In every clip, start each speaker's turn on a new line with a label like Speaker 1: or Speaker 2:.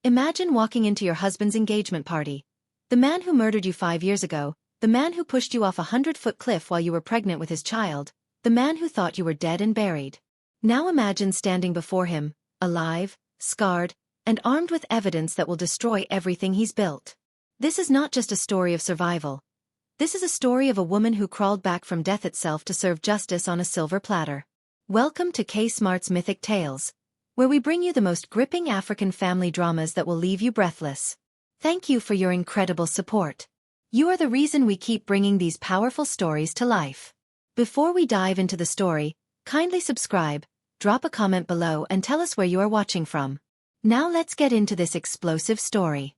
Speaker 1: Imagine walking into your husband's engagement party. The man who murdered you 5 years ago, the man who pushed you off a 100-foot cliff while you were pregnant with his child, the man who thought you were dead and buried. Now imagine standing before him, alive, scarred, and armed with evidence that will destroy everything he's built. This is not just a story of survival. This is a story of a woman who crawled back from death itself to serve justice on a silver platter. Welcome to K Smart's Mythic Tales, where we bring you the most gripping African family dramas that will leave you breathless. Thank you for your incredible support. You are the reason we keep bringing these powerful stories to life. Before we dive into the story, kindly subscribe, drop a comment below and tell us where you are watching from. Now let's get into this explosive story.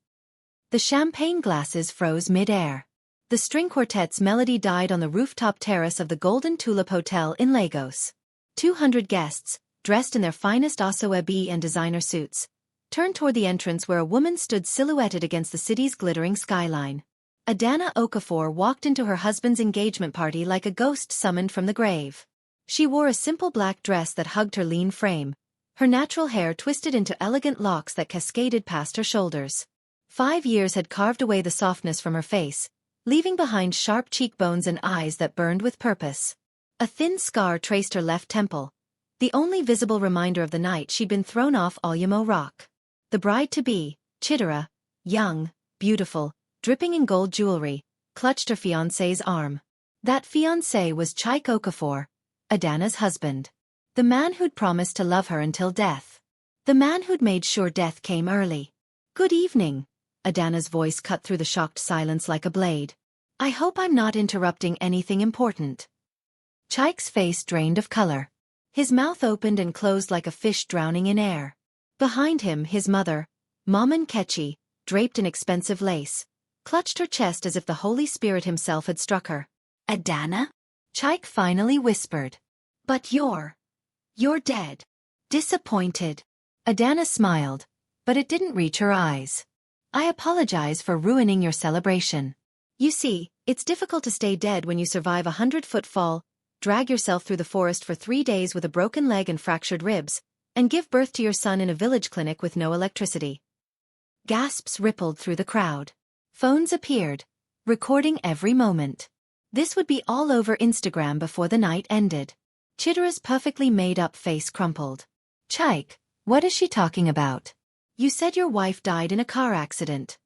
Speaker 1: The champagne glasses froze mid-air. The string quartet's melody died on the rooftop terrace of the Golden Tulip Hotel in Lagos. 200 guests, dressed in their finest aso-ebi and designer suits, turned toward the entrance where a woman stood silhouetted against the city's glittering skyline. Adanna Okafor walked into her husband's engagement party like a ghost summoned from the grave. She wore a simple black dress that hugged her lean frame, her natural hair twisted into elegant locks that cascaded past her shoulders. 5 years had carved away the softness from her face, leaving behind sharp cheekbones and eyes that burned with purpose. A thin scar traced her left temple, the only visible reminder of the night she'd been thrown off Olumo Rock. The bride-to-be, Chidera, young, beautiful, dripping in gold jewelry, clutched her fiancé's arm. That fiancé was Chike Okafor, Adanna's husband. The man who'd promised to love her until death. The man who'd made sure death came early. "Good evening," Adanna's voice cut through the shocked silence like a blade. "I hope I'm not interrupting anything important." Chike's face drained of color. His mouth opened and closed like a fish drowning in air. Behind him, his mother, Mama Nkechi, draped in expensive lace, clutched her chest as if the Holy Spirit himself had struck her. "Adanna?" Chike finally whispered. "But you're dead." Disappointed. Adanna smiled, but it didn't reach her eyes. "I apologize for ruining your celebration. You see, it's difficult to stay dead when you survive a 100-foot fall, drag yourself through the forest for 3 days with a broken leg and fractured ribs, and give birth to your son in a village clinic with no electricity." Gasps rippled through the crowd. Phones appeared, recording every moment. This would be all over Instagram before the night ended. Chidera's perfectly made-up face crumpled. "Chike, what is she talking about? You said your wife died in a car accident."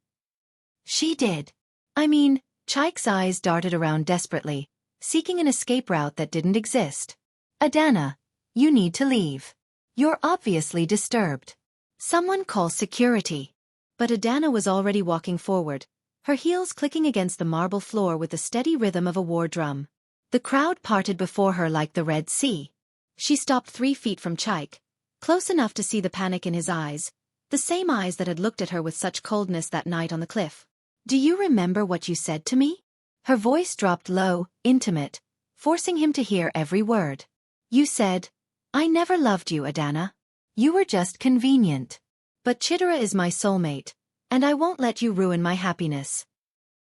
Speaker 1: "She did. I mean," Chike's eyes darted around desperately, seeking an escape route that didn't exist. "Adanna, you need to leave. You're obviously disturbed. Someone call security." But Adanna was already walking forward, her heels clicking against the marble floor with the steady rhythm of a war drum. The crowd parted before her like the Red Sea. She stopped 3 feet from Chike, close enough to see the panic in his eyes, the same eyes that had looked at her with such coldness that night on the cliff. "Do you remember what you said to me?" Her voice dropped low, intimate, forcing him to hear every word. "You said, 'I never loved you, Adanna. You were just convenient. But Chidera is my soulmate, and I won't let you ruin my happiness.'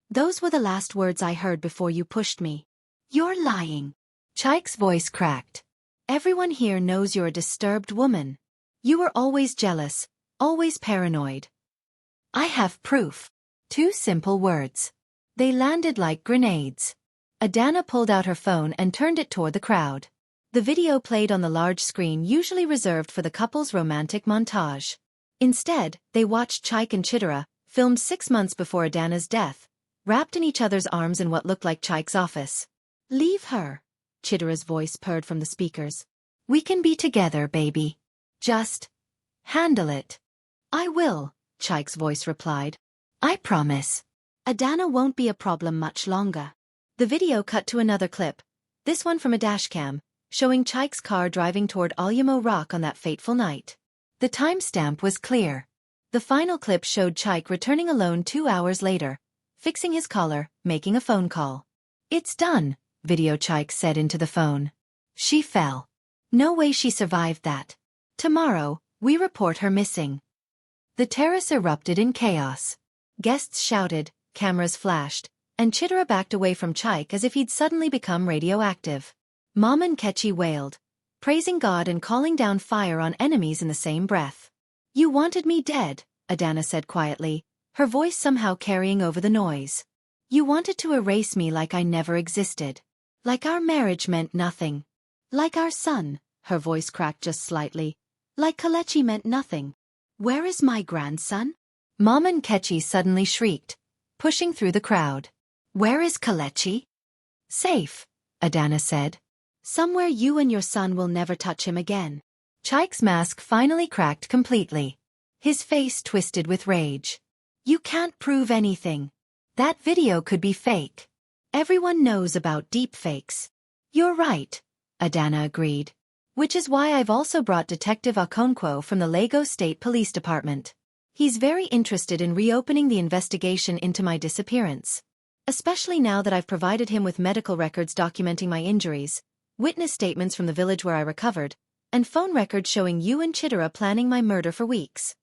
Speaker 1: Those were the last words I heard before you pushed me." "You're lying." Chike's voice cracked. "Everyone here knows you're a disturbed woman. You were always jealous, always paranoid." "I have proof." 2 simple words. They landed like grenades. Adanna pulled out her phone and turned it toward the crowd. The video played on the large screen usually reserved for the couple's romantic montage. Instead, they watched Chike and Chidera, filmed 6 months before Adanna's death, wrapped in each other's arms in what looked like Chike's office. "Leave her," Chidera's voice purred from the speakers. "We can be together, baby. Just handle it." "I will," Chike's voice replied. "I promise." "Adanna won't be a problem much longer." The video cut to another clip, this one from a dashcam, showing Chike's car driving toward Olumo Rock on that fateful night. The timestamp was clear. The final clip showed Chike returning alone 2 hours later, fixing his collar, making a phone call. "It's done," video Chike said into the phone. "She fell. No way she survived that. Tomorrow, we report her missing." The terrace erupted in chaos. Guests shouted, cameras flashed, and Chidera backed away from Chike as if he'd suddenly become radioactive. Mama Nkechi wailed, praising God and calling down fire on enemies in the same breath. "You wanted me dead, Adanna said quietly, her voice somehow carrying over the noise. You wanted to erase me like I never existed. Like our marriage meant nothing. Like our son, her voice cracked just slightly. Like Kelechi meant nothing. Where is my grandson? Mama Nkechi suddenly shrieked, pushing through the crowd. Where is Kelechi? Safe, Adanna said. Somewhere you and your son will never touch him again. Chike's mask finally cracked completely. His face twisted with rage. You can't prove anything. That video could be fake. Everyone knows about deepfakes. You're right, Adanna agreed. Which is why I've also brought Detective Okonkwo from the Lagos State Police Department. He's very interested in reopening the investigation into my disappearance. Especially now that I've provided him with medical records documenting my injuries, witness statements from the village where I recovered, and phone records showing you and Chidera planning my murder for weeks.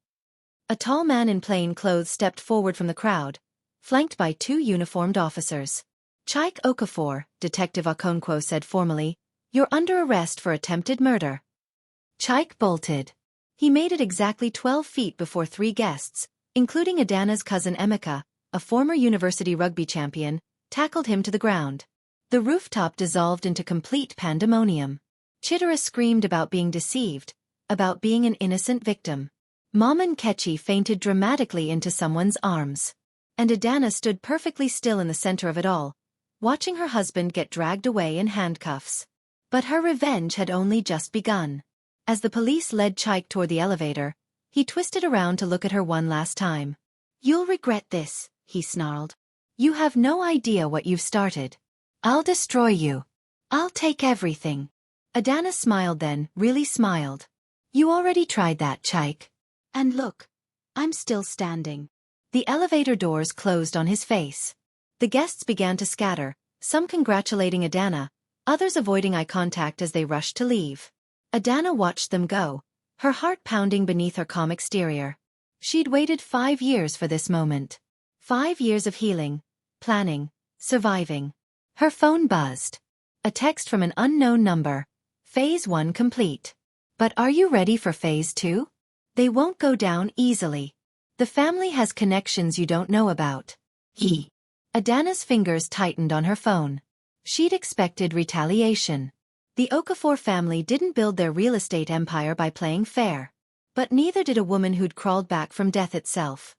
Speaker 1: A tall man in plain clothes stepped forward from the crowd, flanked by 2 uniformed officers. Chike Okafor, Detective Okonkwo said formally, you're under arrest for attempted murder. Chike bolted. He made it exactly 12 feet before 3 guests, including Adanna's cousin Emeka, a former university rugby champion, tackled him to the ground. The rooftop dissolved into complete pandemonium. Chidera screamed about being deceived, about being an innocent victim. Mama Nkechi fainted dramatically into someone's arms. And Adanna stood perfectly still in the center of it all, watching her husband get dragged away in handcuffs. But her revenge had only just begun. As the police led Chike toward the elevator, he twisted around to look at her one last time. You'll regret this, he snarled. You have no idea what you've started. I'll destroy you. I'll take everything. Adanna smiled then, really smiled. You already tried that, Chike. And look, I'm still standing. The elevator doors closed on his face. The guests began to scatter, some congratulating Adanna, others avoiding eye contact as they rushed to leave. Adanna watched them go, her heart pounding beneath her calm exterior. She'd waited 5 years for this moment. 5 years of healing, planning, surviving. Her phone buzzed. A text from an unknown number. Phase 1 complete. But are you ready for Phase 2? They won't go down easily. The family has connections you don't know about. Adanna's fingers tightened on her phone. She'd expected retaliation. The Okafor family didn't build their real estate empire by playing fair. But neither did a woman who'd crawled back from death itself.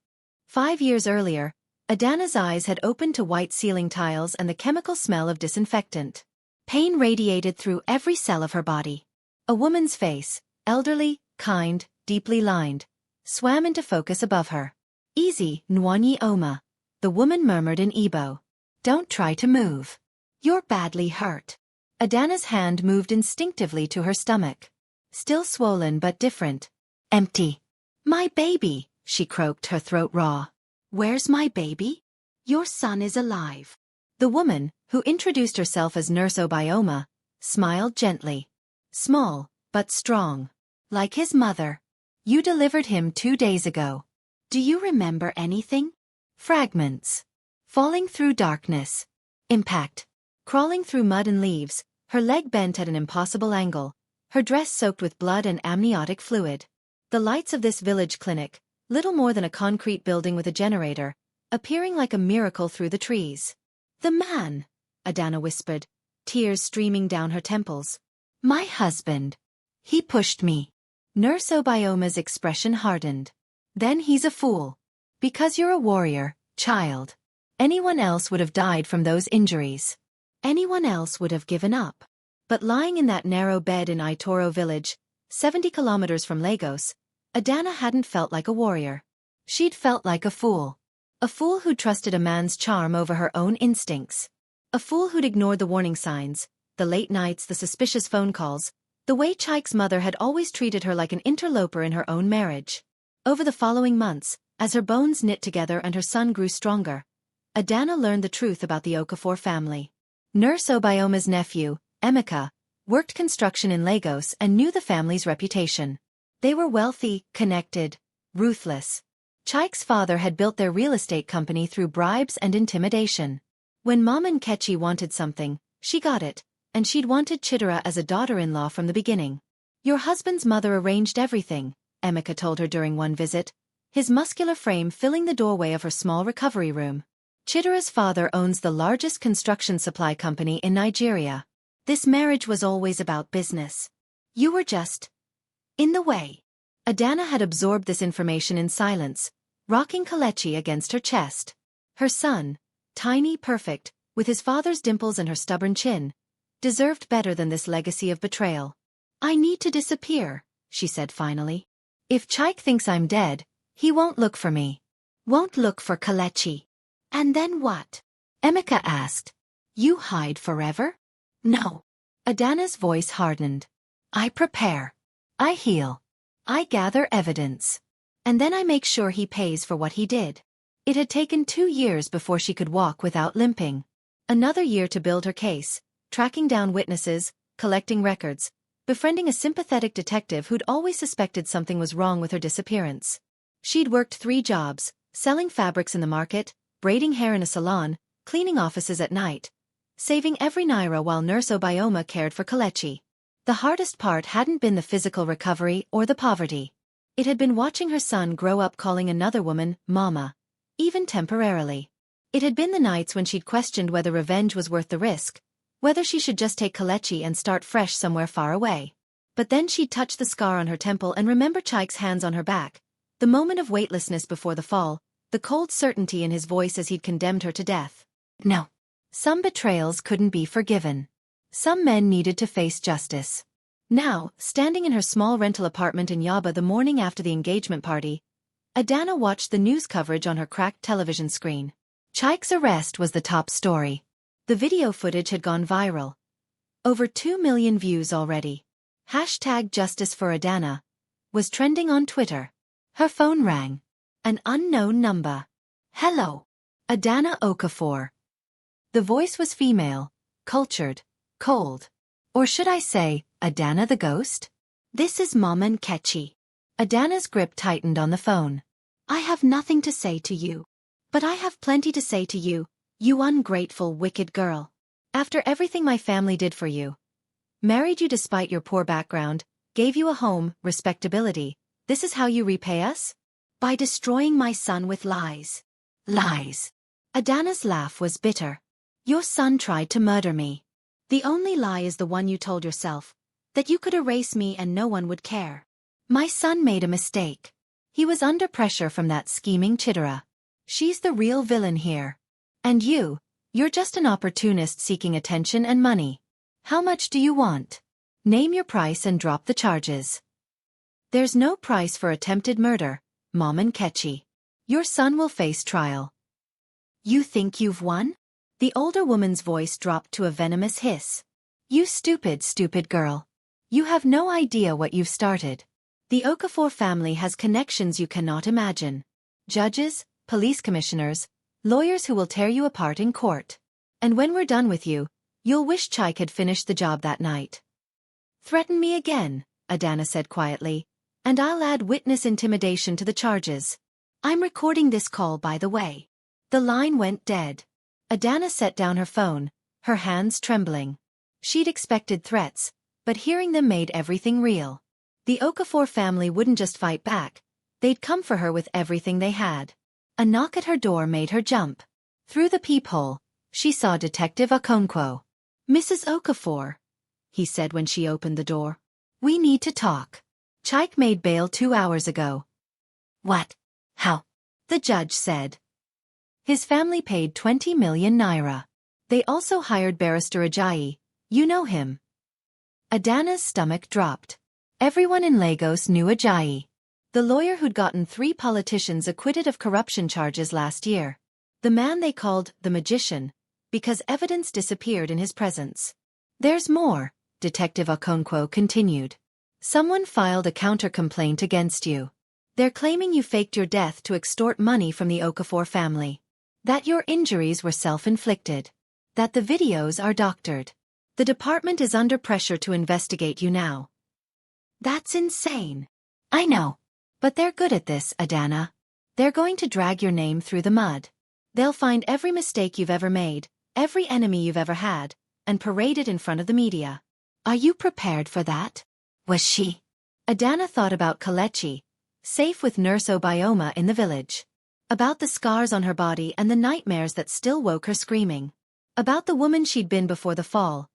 Speaker 1: 5 years earlier, Adanna's eyes had opened to white ceiling tiles and the chemical smell of disinfectant. Pain radiated through every cell of her body. A woman's face, elderly, kind, deeply lined, swam into focus above her. Easy, Nwanyi Oma, the woman murmured in Igbo. Don't try to move. You're badly hurt. Adanna's hand moved instinctively to her stomach. Still swollen but different. Empty. My baby, she croaked, her throat raw. Where's my baby? Your son is alive. The woman, who introduced herself as Nurse Obioma, smiled gently. Small, but strong. Like his mother. You delivered him 2 days ago. Do you remember anything? Fragments. Falling through darkness. Impact. Crawling through mud and leaves, her leg bent at an impossible angle, her dress soaked with blood and amniotic fluid. The lights of this village clinic, little more than a concrete building with a generator, appearing like a miracle through the trees. The man, Adanna whispered, tears streaming down her temples. My husband. He pushed me. Nurse Obioma's expression hardened. Then he's a fool. Because you're a warrior, child. Anyone else would have died from those injuries. Anyone else would have given up. But lying in that narrow bed in Itoro village, 70 kilometers from Lagos, Adanna hadn't felt like a warrior. She'd felt like a fool. A fool who'd trusted a man's charm over her own instincts. A fool who'd ignored the warning signs, the late nights, the suspicious phone calls, the way Chike's mother had always treated her like an interloper in her own marriage. Over the following months, as her bones knit together and her son grew stronger, Adanna learned the truth about the Okafor family. Nurse Obioma's nephew, Emeka, worked construction in Lagos and knew the family's reputation. They were wealthy, connected, ruthless. Chike's father had built their real estate company through bribes and intimidation. When Mama Nkechi wanted something, she got it, and she'd wanted Chidera as a daughter-in-law from the beginning. Your husband's mother arranged everything, Emeka told her during one visit. his muscular frame filling the doorway of her small recovery room. Chidera's father owns the largest construction supply company in Nigeria. This marriage was always about business. You were just in the way. Adanna had absorbed this information in silence, rocking Kelechi against her chest. Her son, tiny, perfect, with his father's dimples and her stubborn chin, deserved better than this legacy of betrayal. I need to disappear, she said finally. If Chike thinks I'm dead, he won't look for me. Won't look for Kelechi. And then what? Emeka asked. You hide forever? No. Adanna's voice hardened. I prepare. I heal. I gather evidence. And then I make sure he pays for what he did. It had taken 2 years before she could walk without limping. Another year to build her case, tracking down witnesses, collecting records, befriending a sympathetic detective who'd always suspected something was wrong with her disappearance. She'd worked 3 jobs, selling fabrics in the market, braiding hair in a salon, cleaning offices at night, saving every naira while Nurse Obioma cared for Kelechi. The hardest part hadn't been the physical recovery or the poverty. It had been watching her son grow up calling another woman mama, even temporarily. It had been the nights when she'd questioned whether revenge was worth the risk, whether she should just take Kelechi and start fresh somewhere far away. But then she'd touch the scar on her temple and remember Chike's hands on her back, the moment of weightlessness before the fall, the cold certainty in his voice as he'd condemned her to death. No. Some betrayals couldn't be forgiven. Some men needed to face justice. Now, standing in her small rental apartment in Yaba the morning after the engagement party, Adanna watched the news coverage on her cracked television screen. Chike's arrest was the top story. The video footage had gone viral. Over 2 million views already. #JusticeForAdanna was trending on Twitter. Her phone rang. An unknown number. Hello. Adanna Okafor. The voice was female, cultured, cold. Or should I say, Adanna the ghost? This is Mom and Kechi. Adanna's grip tightened on the phone. I have nothing to say to you. But I have plenty to say to you, you ungrateful wicked girl. After everything my family did for you, married you despite your poor background, gave you a home, respectability, this is how you repay us? By destroying my son with lies. Lies. Adanna's laugh was bitter. Your son tried to murder me. The only lie is the one you told yourself, that you could erase me and no one would care. My son made a mistake. He was under pressure from that scheming Chidera. She's the real villain here. And you're just an opportunist seeking attention and money. How much do you want? Name your price and drop the charges. There's no price for attempted murder, Mom and Kechi. Your son will face trial. You think you've won? The older woman's voice dropped to a venomous hiss. You stupid, stupid girl. You have no idea what you've started. The Okafor family has connections you cannot imagine. Judges, police commissioners, lawyers who will tear you apart in court. And when we're done with you, you'll wish Chike had finished the job that night. Threaten me again, Adanna said quietly, and I'll add witness intimidation to the charges. I'm recording this call, by the way. The line went dead. Adanna set down her phone, her hands trembling. She'd expected threats, but hearing them made everything real. The Okafor family wouldn't just fight back, they'd come for her with everything they had. A knock at her door made her jump. Through the peephole, she saw Detective Okonkwo. Mrs. Okafor, he said when she opened the door. We need to talk. Chike made bail 2 hours ago. What? How? The judge said. His family paid 20 million naira. They also hired barrister Ajayi. You know him. Adanna's stomach dropped. Everyone in Lagos knew Ajayi. The lawyer who'd gotten 3 politicians acquitted of corruption charges last year. The man they called the magician, because evidence disappeared in his presence. There's more, Detective Okonkwo continued. Someone filed a counter-complaint against you. They're claiming you faked your death to extort money from the Okafor family. That your injuries were self-inflicted. That the videos are doctored. The department is under pressure to investigate you now. That's insane. I know. But they're good at this, Adanna. They're going to drag your name through the mud. They'll find every mistake you've ever made, every enemy you've ever had, and parade it in front of the media. Are you prepared for that? Was she? Adanna thought about Kelechi, Safe with Nurse Obioma in the village. About the scars on her body and the nightmares that still woke her screaming. About the woman she'd been before the fall.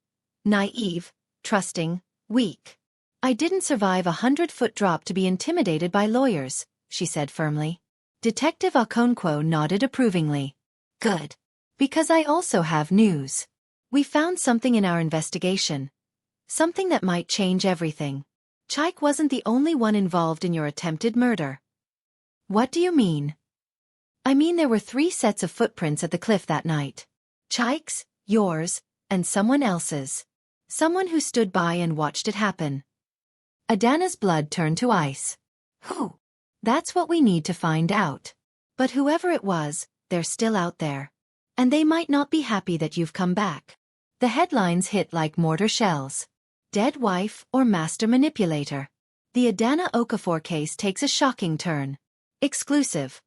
Speaker 1: Naive, trusting, weak. I didn't survive a 100-foot drop to be intimidated by lawyers, she said firmly. Detective Okonkwo nodded approvingly. Good. Because I also have news. We found something in our investigation. Something that might change everything. Chike wasn't the only one involved in your attempted murder. What do you mean? I mean there were 3 sets of footprints at the cliff that night. Chike's, yours, and someone else's. Someone who stood by and watched it happen. Adanna's blood turned to ice. Who? That's what we need to find out. But whoever it was, they're still out there. And they might not be happy that you've come back. The headlines hit like mortar shells. Dead wife or master manipulator. The Adanna Okafor case takes a shocking turn. Exclusive.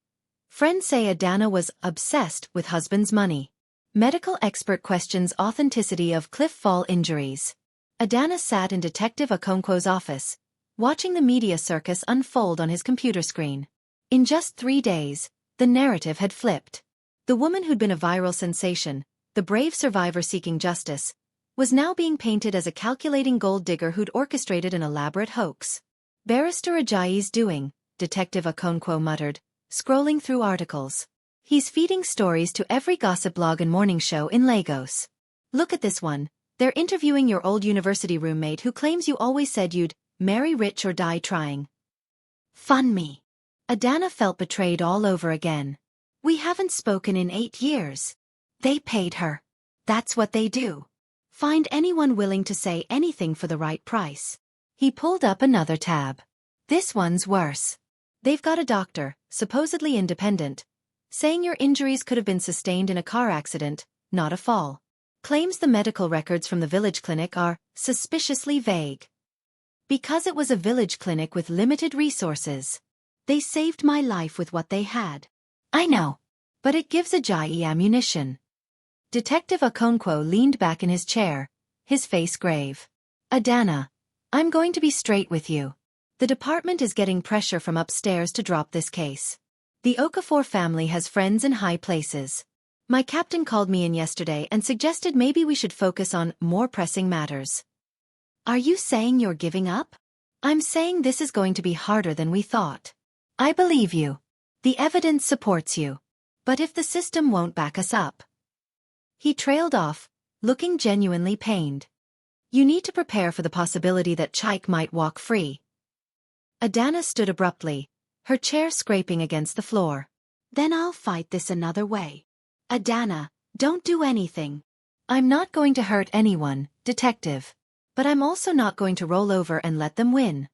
Speaker 1: Friends say Adanna was obsessed with husband's money. Medical expert questions authenticity of cliff fall injuries. Adanna sat in Detective Okonkwo's office, watching the media circus unfold on his computer screen. In just 3 days, the narrative had flipped. The woman who'd been a viral sensation, the brave survivor seeking justice, was now being painted as a calculating gold digger who'd orchestrated an elaborate hoax. Barrister Ajayi's doing, Detective Okonkwo muttered, scrolling through articles. He's feeding stories to every gossip blog and morning show in Lagos. Look at this one. They're interviewing your old university roommate who claims you always said you'd marry rich or die trying. Fun me. Adanna felt betrayed all over again. We haven't spoken in 8 years. They paid her. That's what they do. Find anyone willing to say anything for the right price. He pulled up another tab. This one's worse. They've got a doctor, supposedly independent, saying your injuries could have been sustained in a car accident, not a fall. Claims the medical records from the village clinic are suspiciously vague. Because it was a village clinic with limited resources. They saved my life with what they had. I know. But it gives Ajayi ammunition. Detective Okonkwo leaned back in his chair, his face grave. Adanna, I'm going to be straight with you. The department is getting pressure from upstairs to drop this case. The Okafor family has friends in high places. My captain called me in yesterday and suggested maybe we should focus on more pressing matters. Are you saying you're giving up? I'm saying this is going to be harder than we thought. I believe you. The evidence supports you. But if the system won't back us up. He trailed off, looking genuinely pained. You need to prepare for the possibility that Chike might walk free. Adanna stood abruptly, her chair scraping against the floor. Then I'll fight this another way. Adanna, don't do anything. I'm not going to hurt anyone, detective. But I'm also not going to roll over and let them win.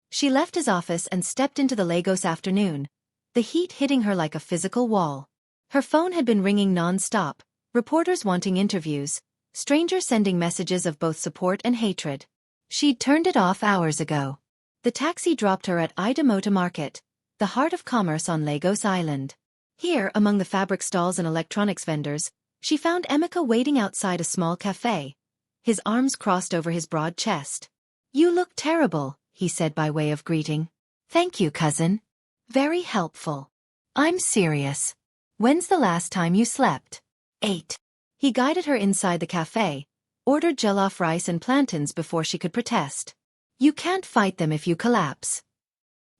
Speaker 1: She left his office and stepped into the Lagos afternoon, the heat hitting her like a physical wall. Her phone had been ringing non-stop, reporters wanting interviews, strangers sending messages of both support and hatred. She'd turned it off hours ago. The taxi dropped her at Idumota Market, the heart of commerce on Lagos Island. Here, among the fabric stalls and electronics vendors, she found Emeka waiting outside a small cafe, his arms crossed over his broad chest. You look terrible, he said by way of greeting. Thank you, cousin. Very helpful. I'm serious. When's the last time you slept? 8. He guided her inside the cafe, ordered jollof rice and plantains before she could protest. You can't fight them if you collapse.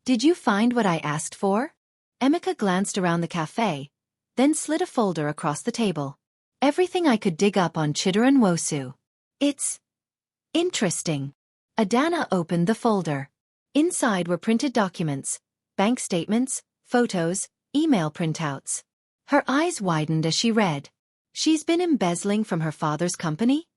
Speaker 1: Did you find what I asked for? Emeka glanced around the cafe, then slid a folder across the table. Everything I could dig up on Chidera and Wosu. It's interesting. Adanna opened the folder. Inside were printed documents, bank statements, photos, email printouts. Her eyes widened as she read. She's been embezzling from her father's company?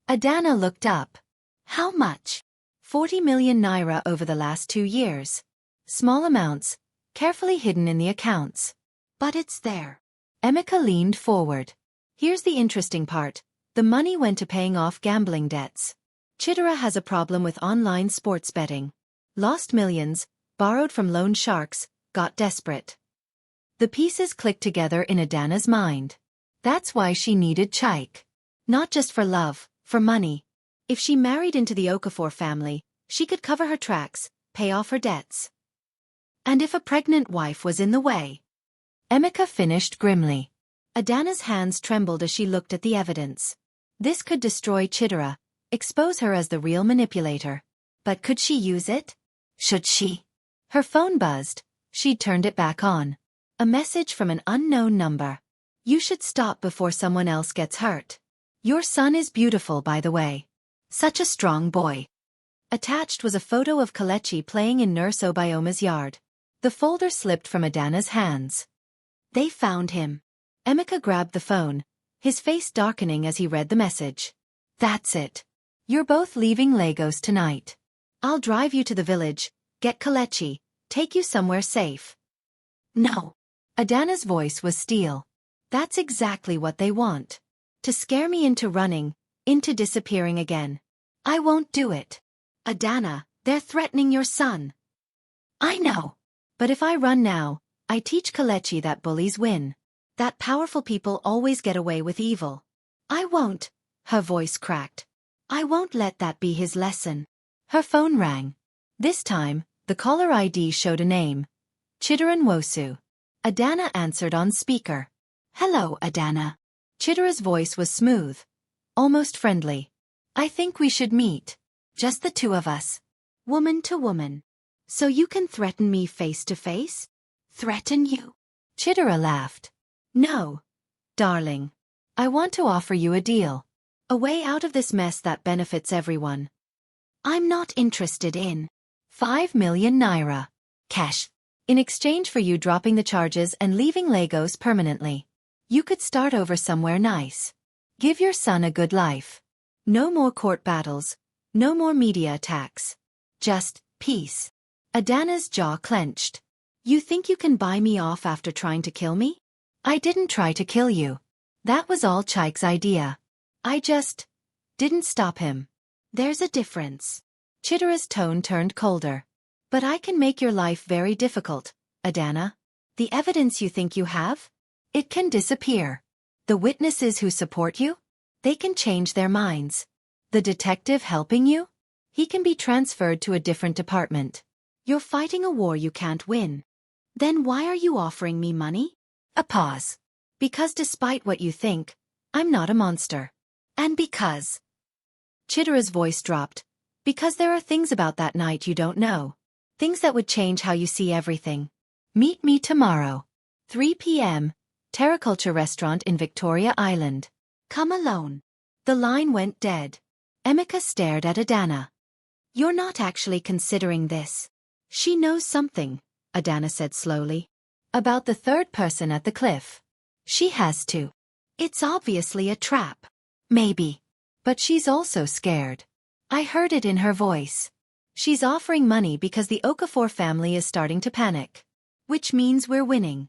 Speaker 1: Adanna looked up. How much? 40 million naira over the last 2 years. Small amounts, carefully hidden in the accounts. But it's there. Emeka leaned forward. Here's the interesting part. The money went to paying off gambling debts. Chidera has a problem with online sports betting. Lost millions, borrowed from loan sharks, got desperate. The pieces clicked together in Adanna's mind. That's why she needed Chike. Not just for love, for money. If she married into the Okafor family, she could cover her tracks, pay off her debts. And if a pregnant wife was in the way? Emeka finished grimly. Adanna's hands trembled as she looked at the evidence. This could destroy Chidera, expose her as the real manipulator. But could she use it? Should she? Her phone buzzed. She turned it back on. A message from an unknown number. You should stop before someone else gets hurt. Your son is beautiful, by the way. Such a strong boy. Attached was a photo of Kelechi playing in Nurse Obioma's yard. The folder slipped from Adanna's hands. They found him. Emeka grabbed the phone, his face darkening as he read the message. That's it. You're both leaving Lagos tonight. I'll drive you to the village, get Kelechi, take you somewhere safe. No. Adanna's voice was steel. That's exactly what they want. To scare me into running, into disappearing again. I won't do it. Adanna, they're threatening your son. I know. But if I run now, I teach Kelechi that bullies win. That powerful people always get away with evil. I won't. Her voice cracked. I won't let that be his lesson. Her phone rang. This time, the caller ID showed a name. Chidera Nwosu. Adanna answered on speaker. Hello, Adanna. Chidera's voice was smooth. Almost friendly. I think we should meet. Just the two of us. Woman to woman. So you can threaten me face to face? Threaten you? Chidera laughed. No. Darling. I want to offer you a deal. A way out of this mess that benefits everyone. I'm not interested in 5 million naira. Cash. In exchange for you dropping the charges and leaving Lagos permanently. You could start over somewhere nice. Give your son a good life. No more court battles. No more media attacks. Just peace. Adanna's jaw clenched. You think you can buy me off after trying to kill me? I didn't try to kill you. That was all Chike's idea. I just didn't stop him. There's a difference. Chidera's tone turned colder. But I can make your life very difficult, Adanna. The evidence you think you have? It can disappear. The witnesses who support you? They can change their minds. The detective helping you? He can be transferred to a different department. You're fighting a war you can't win. Then why are you offering me money? A pause. Because despite what you think, I'm not a monster. And because... Chidera's voice dropped. Because there are things about that night you don't know. Things that would change how you see everything. Meet me tomorrow. 3 p.m. Terraculture Restaurant in Victoria Island. Come alone. The line went dead. Emeka stared at Adanna. You're not actually considering this. She knows something, Adanna said slowly. About the third person at the cliff. She has to. It's obviously a trap. Maybe. But she's also scared. I heard it in her voice. She's offering money because the Okafor family is starting to panic. Which means we're winning.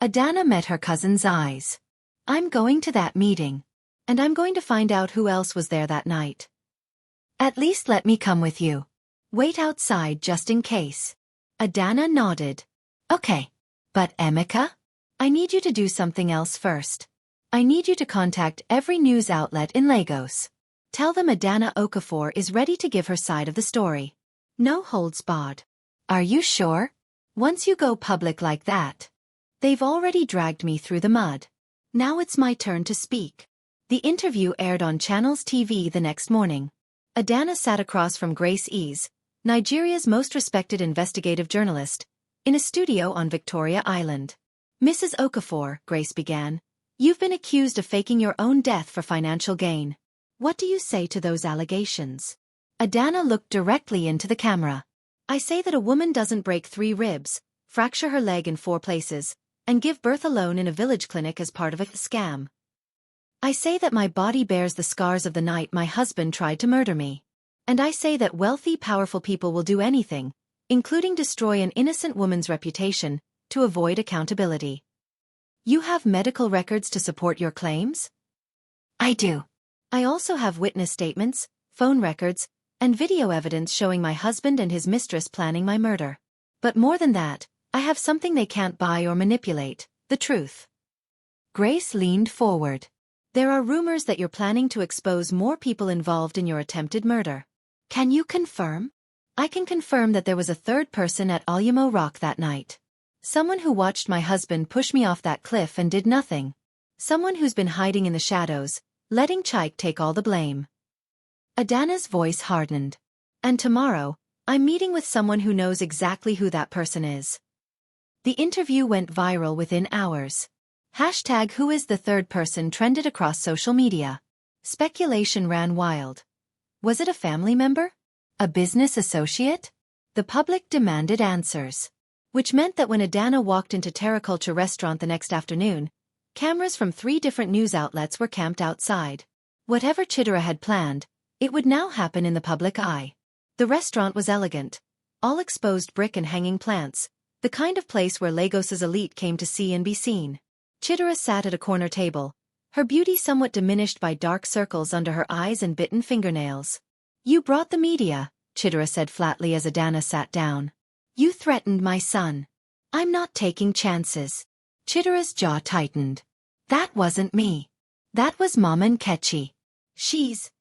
Speaker 1: Adanna met her cousin's eyes. I'm going to that meeting. And I'm going to find out who else was there that night. At least let me come with you. Wait outside just in case. Adanna nodded. Okay. But Emeka? I need you to do something else first. I need you to contact every news outlet in Lagos. Tell them Adanna Okafor is ready to give her side of the story. No holds barred. Are you sure? Once you go public like that. They've already dragged me through the mud. Now it's my turn to speak. The interview aired on Channels TV the next morning. Adanna sat across from Grace Ease, Nigeria's most respected investigative journalist, in a studio on Victoria Island. Mrs. Okafor, Grace began, you've been accused of faking your own death for financial gain. What do you say to those allegations? Adanna looked directly into the camera. I say that a woman doesn't break 3 ribs, fracture her leg in 4 places, and give birth alone in a village clinic as part of a scam. I say that my body bears the scars of the night my husband tried to murder me. And I say that wealthy, powerful people will do anything, including destroy an innocent woman's reputation, to avoid accountability. You have medical records to support your claims? I do. I also have witness statements, phone records, and video evidence showing my husband and his mistress planning my murder. But more than that, I have something they can't buy or manipulate, the truth. Grace leaned forward. There are rumors that you're planning to expose more people involved in your attempted murder. Can you confirm? I can confirm that there was a third person at Olumo Rock that night. Someone who watched my husband push me off that cliff and did nothing. Someone who's been hiding in the shadows, letting Chike take all the blame. Adanna's voice hardened. And tomorrow, I'm meeting with someone who knows exactly who that person is. The interview went viral within hours. #Who is the third person trended across social media. Speculation ran wild. Was it a family member? A business associate? The public demanded answers. Which meant that when Adanna walked into Terraculture restaurant the next afternoon, cameras from 3 different news outlets were camped outside. Whatever Chidera had planned, it would now happen in the public eye. The restaurant was elegant. All exposed brick and hanging plants, the kind of place where Lagos's elite came to see and be seen. Chidera sat at a corner table, her beauty somewhat diminished by dark circles under her eyes and bitten fingernails. You brought the media, Chidera said flatly as Adanna sat down. You threatened my son. I'm not taking chances. Chidera's jaw tightened. That wasn't me. That was Mama Nkechi. She's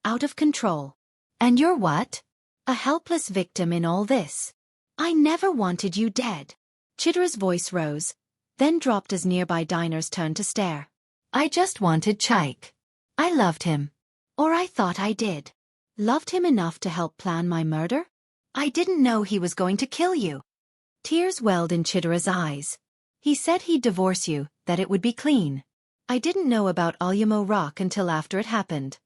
Speaker 1: out of control. And you're what? A helpless victim in all this. I never wanted you dead. Chidera's voice rose, then dropped as nearby diners turned to stare. I just wanted Chike. I loved him. Or I thought I did. Loved him enough to help plan my murder? I didn't know he was going to kill you. Tears welled in Chidera's eyes. He said he'd divorce you, that it would be clean. I didn't know about Olumo Rock until after it happened.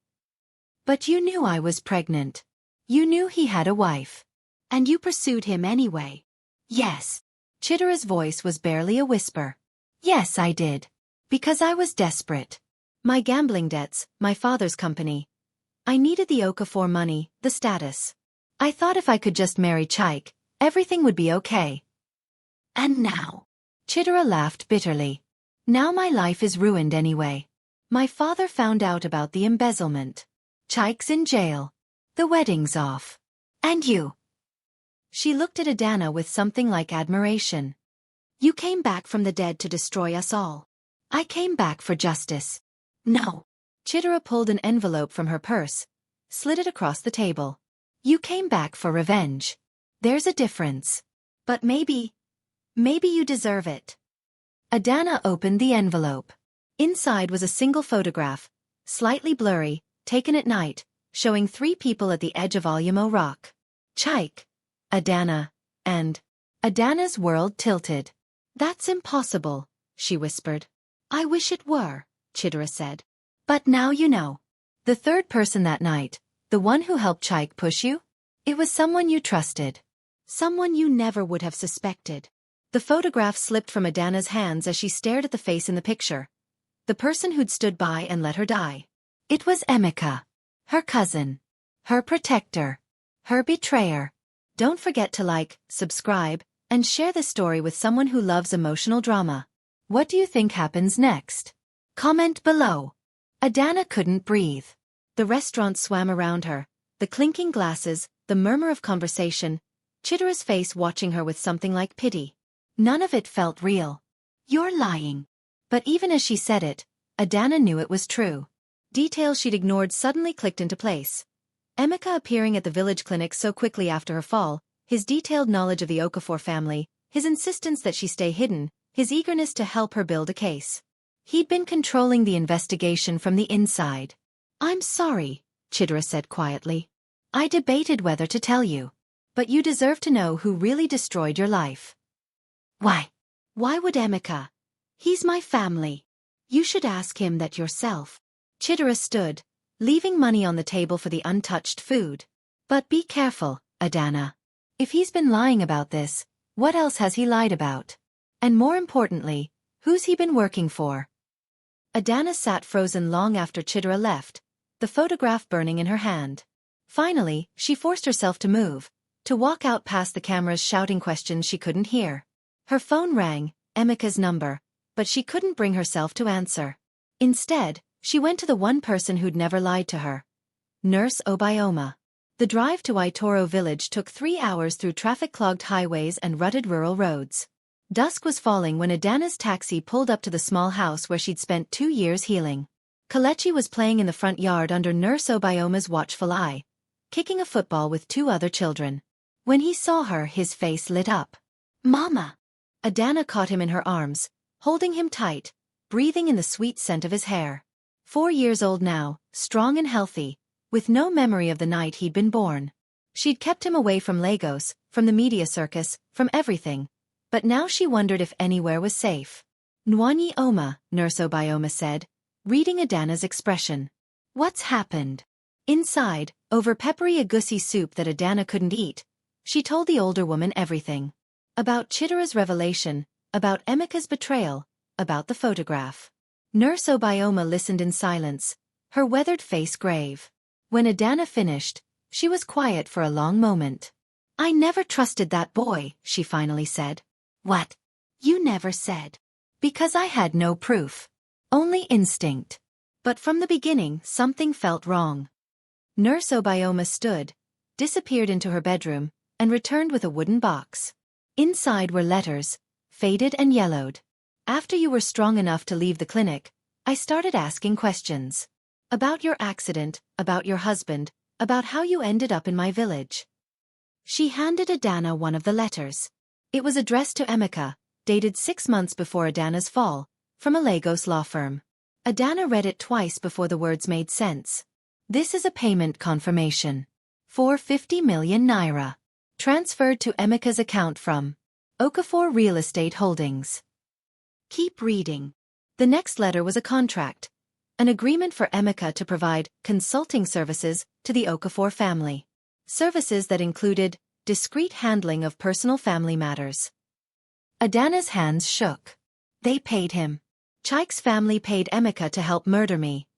Speaker 1: But you knew I was pregnant. You knew he had a wife. And you pursued him anyway. Yes. Chidera's voice was barely a whisper. Yes, I did. Because I was desperate. My gambling debts, my father's company. I needed the Okafor money, the status. I thought if I could just marry Chike, everything would be okay. And now? Chidera laughed bitterly. Now my life is ruined anyway. My father found out about the embezzlement. Chike's in jail. The wedding's off. And you? She looked at Adanna with something like admiration. You came back from the dead to destroy us all. I came back for justice. No. Chidera pulled an envelope from her purse, slid it across the table. You came back for revenge. There's a difference. But maybe you deserve it. Adanna opened the envelope. Inside was a single photograph, slightly blurry, taken at night, showing 3 people at the edge of Olumo Rock. Chike, Adanna, and Adanna's world tilted. That's impossible, she whispered. I wish it were, Chidera said. But now you know. The third person that night, the one who helped Chike push you? It was someone you trusted. Someone you never would have suspected. The photograph slipped from Adanna's hands as she stared at the face in the picture. The person who'd stood by and let her die. It was Emeka. Her cousin. Her protector. Her betrayer. Don't forget to like, subscribe, and share this story with someone who loves emotional drama. What do you think happens next? Comment below. Adanna couldn't breathe. The restaurant swam around her, the clinking glasses, the murmur of conversation, Chidera's face watching her with something like pity. None of it felt real. You're lying. But even as she said it, Adanna knew it was true. Details she'd ignored suddenly clicked into place. Emeka appearing at the village clinic so quickly after her fall, his detailed knowledge of the Okafor family, his insistence that she stay hidden, his eagerness to help her build a case. He'd been controlling the investigation from the inside. I'm sorry, Chidera said quietly. I debated whether to tell you. But you deserve to know who really destroyed your life. Why? Why would Emeka? He's my family. You should ask him that yourself. Chidera stood, leaving money on the table for the untouched food. But be careful, Adanna. If he's been lying about this, what else has he lied about? And more importantly, who's he been working for? Adanna sat frozen long after Chidera left, the photograph burning in her hand. Finally, she forced herself to move, to walk out past the cameras shouting questions she couldn't hear. Her phone rang, Emeka's number, but she couldn't bring herself to answer. Instead, she went to the one person who'd never lied to her. Nurse Obioma. The drive to Waitoro village took 3 hours through traffic-clogged highways and rutted rural roads. Dusk was falling when Adanna's taxi pulled up to the small house where she'd spent 2 years healing. Kelechi was playing in the front yard under Nurse Obioma's watchful eye, kicking a football with 2 other children. When he saw her, his face lit up. "Mama!" Adanna caught him in her arms, holding him tight, breathing in the sweet scent of his hair. 4 years old now, strong and healthy, with no memory of the night he'd been born. She'd kept him away from Lagos, from the media circus, from everything. But now she wondered if anywhere was safe. "Nwanyi Oma," Nurse Obioma said, reading Adanna's expression. "What's happened?" Inside, over peppery egusi soup that Adanna couldn't eat, she told the older woman everything. About Chidera's revelation, about Emeka's betrayal, about the photograph. Nurse Obioma listened in silence, her weathered face grave. When Adanna finished, she was quiet for a long moment. "I never trusted that boy," she finally said. "What? You never said." "Because I had no proof. Only instinct. But from the beginning, something felt wrong." Nurse Obioma stood, disappeared into her bedroom, and returned with a wooden box. Inside were letters, faded and yellowed. "After you were strong enough to leave the clinic, I started asking questions. About your accident, about your husband, about how you ended up in my village." She handed Adanna one of the letters. It was addressed to Emeka, dated 6 months before Adanna's fall, from a Lagos law firm. Adanna read it twice before the words made sense. "This is a payment confirmation. For 50 million naira. Transferred to Emeka's account from Okafor Real Estate Holdings." Keep reading. The next letter was a contract. An agreement for Emeka to provide consulting services to the Okafor family. Services that included discreet handling of personal family matters. Adanna's hands shook. They paid him. Chike's family paid Emeka to help murder me.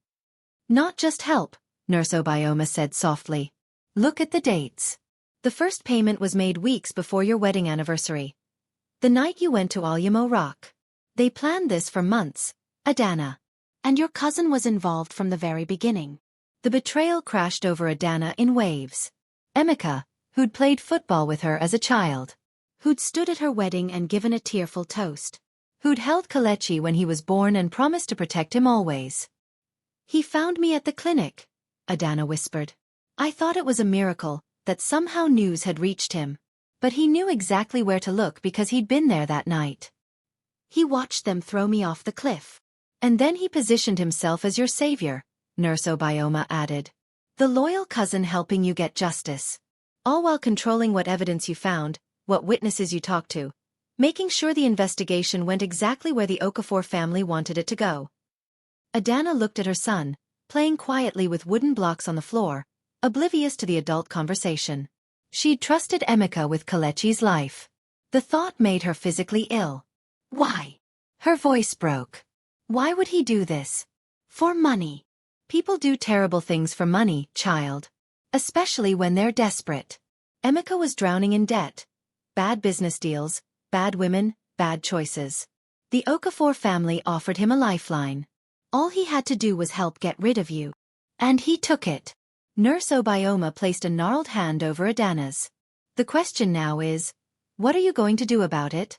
Speaker 1: "Not just help," Nurse Obioma said softly. "Look at the dates. The first payment was made weeks before your wedding anniversary. The night you went to Olumo Rock. They planned this for months, Adanna. And your cousin was involved from the very beginning." The betrayal crashed over Adanna in waves. Emeka, who'd played football with her as a child. Who'd stood at her wedding and given a tearful toast. Who'd held Kelechi when he was born and promised to protect him always. "He found me at the clinic," Adanna whispered. "I thought it was a miracle, that somehow news had reached him. But he knew exactly where to look because he'd been there that night. He watched them throw me off the cliff. And then he positioned himself as your savior," Nurse Obioma added. "The loyal cousin helping you get justice. All while controlling what evidence you found, what witnesses you talked to, making sure the investigation went exactly where the Okafor family wanted it to go." Adanna looked at her son, playing quietly with wooden blocks on the floor, oblivious to the adult conversation. She'd trusted Emeka with Kelechi's life. The thought made her physically ill. "Why?" Her voice broke. "Why would he do this? For money. People do terrible things for money, child. Especially when they're desperate." Emeka was drowning in debt. Bad business deals, bad women, bad choices. The Okafor family offered him a lifeline. All he had to do was help get rid of you. And he took it. Nurse Obioma placed a gnarled hand over Adanna's. "The question now is, what are you going to do about it?"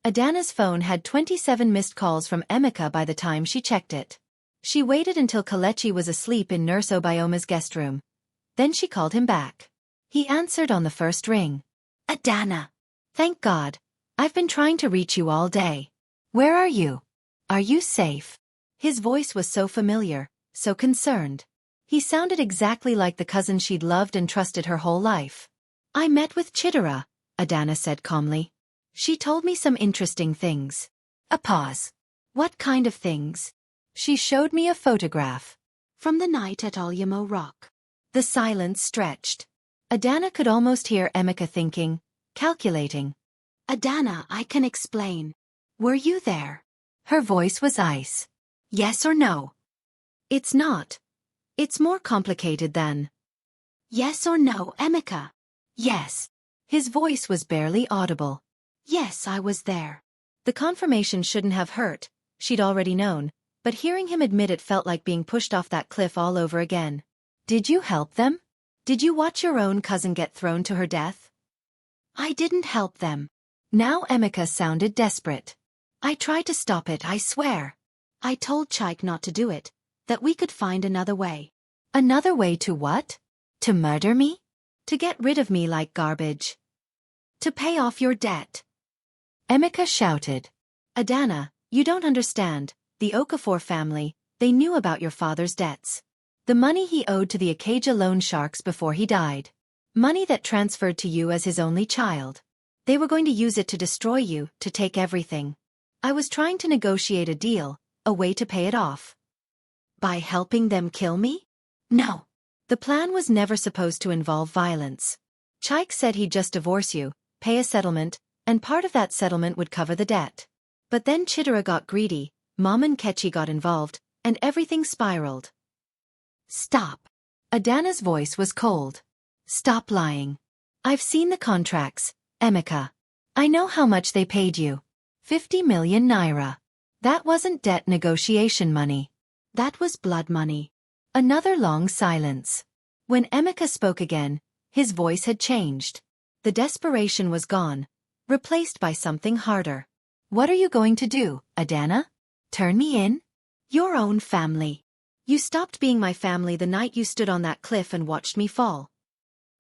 Speaker 1: Adanna's phone had 27 missed calls from Emeka by the time she checked it. She waited until Kelechi was asleep in Nurse Obioma's guest room. Then she called him back. He answered on the first ring. "Adanna. Thank God. I've been trying to reach you all day. Where are you? Are you safe?" His voice was so familiar, so concerned. He sounded exactly like the cousin she'd loved and trusted her whole life. "I met with Chidera," Adanna said calmly. "She told me some interesting things." A pause. "What kind of things?" "She showed me a photograph. From the night at Olumo Rock." The silence stretched. Adanna could almost hear Emeka thinking, calculating. "Adanna, I can explain. Were you there?" Her voice was ice. "Yes or no?" "It's not. It's more complicated than." "Yes or no, Emeka?" "Yes." His voice was barely audible. "Yes, I was there." The confirmation shouldn't have hurt, she'd already known, but hearing him admit it felt like being pushed off that cliff all over again. "Did you help them? Did you watch your own cousin get thrown to her death?" "I didn't help them." Now Emeka sounded desperate. "I tried to stop it, I swear. I told Chike not to do it, that we could find another way." "Another way to what? To murder me?" To get rid of me like garbage. To pay off your debt. Emeka shouted. Adanna, you don't understand. The Okafor family, they knew about your father's debts. The money he owed to the Acacia loan sharks before he died. Money that transferred to you as his only child. They were going to use it to destroy you, to take everything. I was trying to negotiate a deal, a way to pay it off. By helping them kill me? No. The plan was never supposed to involve violence. Chike said he'd just divorce you, pay a settlement, and part of that settlement would cover the debt. But then Chidera got greedy, Mom and Kechi got involved, and everything spiraled. Stop. Adanna's voice was cold. Stop lying. I've seen the contracts, Emeka. I know how much they paid you. 50 million naira. That wasn't debt negotiation money. That was blood money. Another long silence. When Emeka spoke again, his voice had changed. The desperation was gone, replaced by something harder. What are you going to do, Adanna? Turn me in? Your own family. You stopped being my family the night you stood on that cliff and watched me fall.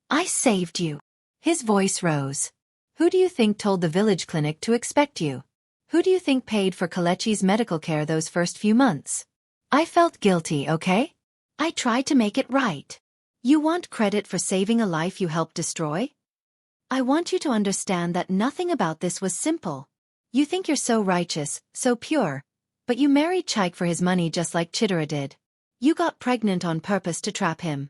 Speaker 1: I saved you. His voice rose. Who do you think told the village clinic to expect you? Who do you think paid for Kelechi's medical care those first few months? I felt guilty, okay? I tried to make it right. You want credit for saving a life you helped destroy? I want you to understand that nothing about this was simple. You think you're so righteous, so pure, but you married Chike for his money just like Chidera did. You got pregnant on purpose to trap him.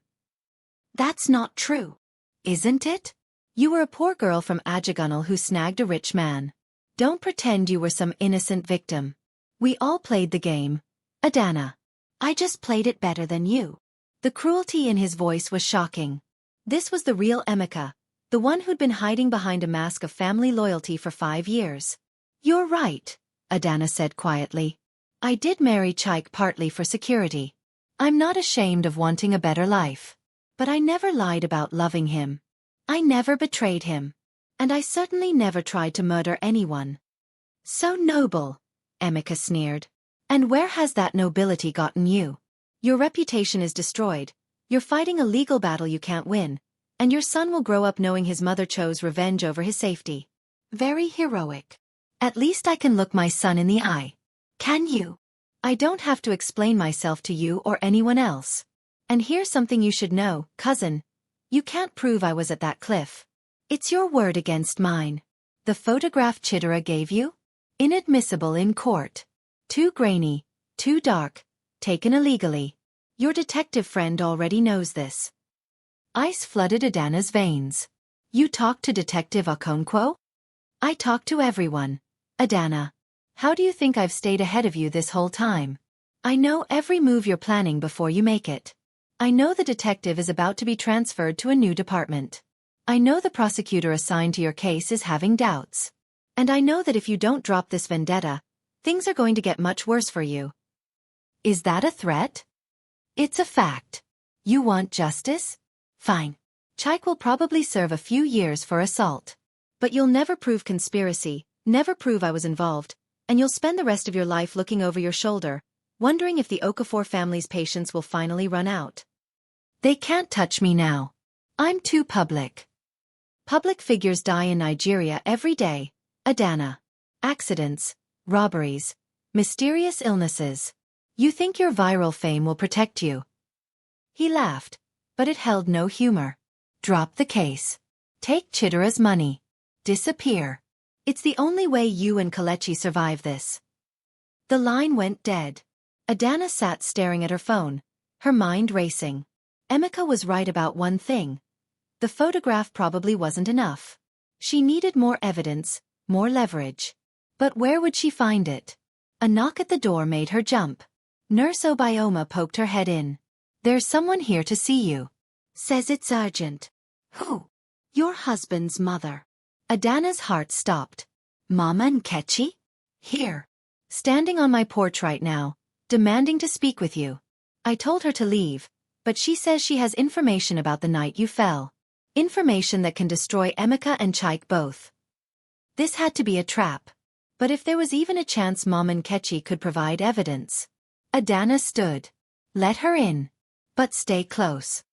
Speaker 1: That's not true. Isn't it? You were a poor girl from Ajagunal who snagged a rich man. Don't pretend you were some innocent victim. We all played the game. Adanna. I just played it better than you. The cruelty in his voice was shocking. This was the real Emeka, the one who'd been hiding behind a mask of family loyalty for 5 years. You're right, Adanna said quietly. I did marry Chike partly for security. I'm not ashamed of wanting a better life. But I never lied about loving him. I never betrayed him. And I certainly never tried to murder anyone. So noble, Emeka sneered. And where has that nobility gotten you? Your reputation is destroyed, you're fighting a legal battle you can't win, and your son will grow up knowing his mother chose revenge over his safety. Very heroic. At least I can look my son in the eye. Can you? I don't have to explain myself to you or anyone else. And here's something you should know, cousin. You can't prove I was at that cliff. It's your word against mine. The photograph Chidera gave you? Inadmissible in court. Too grainy, too dark, taken illegally. Your detective friend already knows this. Ice flooded Adanna's veins. You talked to Detective Okonkwo? I talked to everyone. Adanna. How do you think I've stayed ahead of you this whole time? I know every move you're planning before you make it. I know the detective is about to be transferred to a new department. I know the prosecutor assigned to your case is having doubts. And I know that if you don't drop this vendetta, things are going to get much worse for you. Is that a threat? It's a fact. You want justice? Fine. Chike will probably serve a few years for assault. But you'll never prove conspiracy, never prove I was involved, and you'll spend the rest of your life looking over your shoulder, wondering if the Okafor family's patience will finally run out. They can't touch me now. I'm too public. Public figures die in Nigeria every day, Adanna. Accidents, robberies, mysterious illnesses. You think your viral fame will protect you? He laughed, but it held no humor. Drop the case. Take Chidera's money. Disappear. It's the only way you and Kelechi survive this. The line went dead. Adanna sat staring at her phone, her mind racing. Emeka was right about one thing. The photograph probably wasn't enough. She needed more evidence, more leverage. But where would she find it? A knock at the door made her jump. Nurse Obioma poked her head in. There's someone here to see you. Says it's urgent. Who? Your husband's mother. Adanna's heart stopped. Mama and Kechi? Here. Standing on my porch right now, demanding to speak with you. I told her to leave, but she says she has information about the night you fell. Information that can destroy Emeka and Chike both. This had to be a trap. But if there was even a chance Mom and Kechi could provide evidence. Adanna stood. Let her in. But stay close.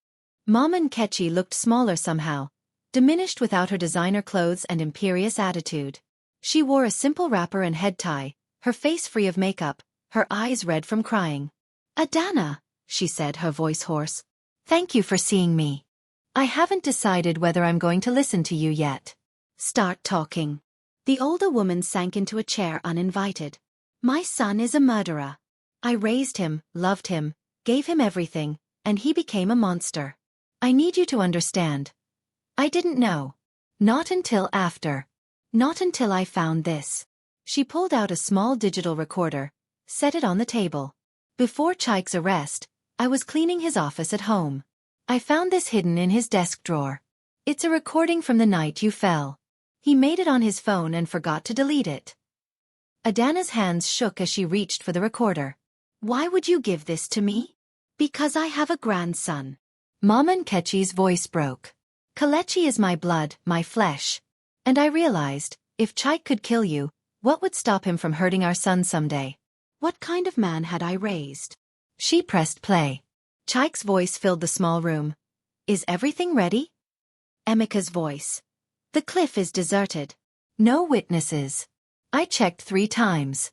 Speaker 1: Mama Nkechi looked smaller somehow, diminished without her designer clothes and imperious attitude. She wore a simple wrapper and head tie, her face free of makeup, her eyes red from crying. "Adanna," she said, her voice hoarse. "Thank you for seeing me. I haven't decided whether I'm going to listen to you yet." "Start talking." The older woman sank into a chair uninvited. "My son is a murderer. I raised him, loved him, gave him everything, and he became a monster. I need you to understand. I didn't know. Not until after. Not until I found this." She pulled out a small digital recorder, set it on the table. "Before Chike's arrest, I was cleaning his office at home. I found this hidden in his desk drawer. It's a recording from the night you fell. He made it on his phone and forgot to delete it." Adanna's hands shook as she reached for the recorder. "Why would you give this to me?" "Because I have a grandson." Mama Nkechi's voice broke. "Kelechi is my blood, my flesh. And I realized, if Chike could kill you, what would stop him from hurting our son someday? What kind of man had I raised?" She pressed play. Chike's voice filled the small room. "Is everything ready?" Emeka's voice. "The cliff is deserted. No witnesses. I checked 3 times."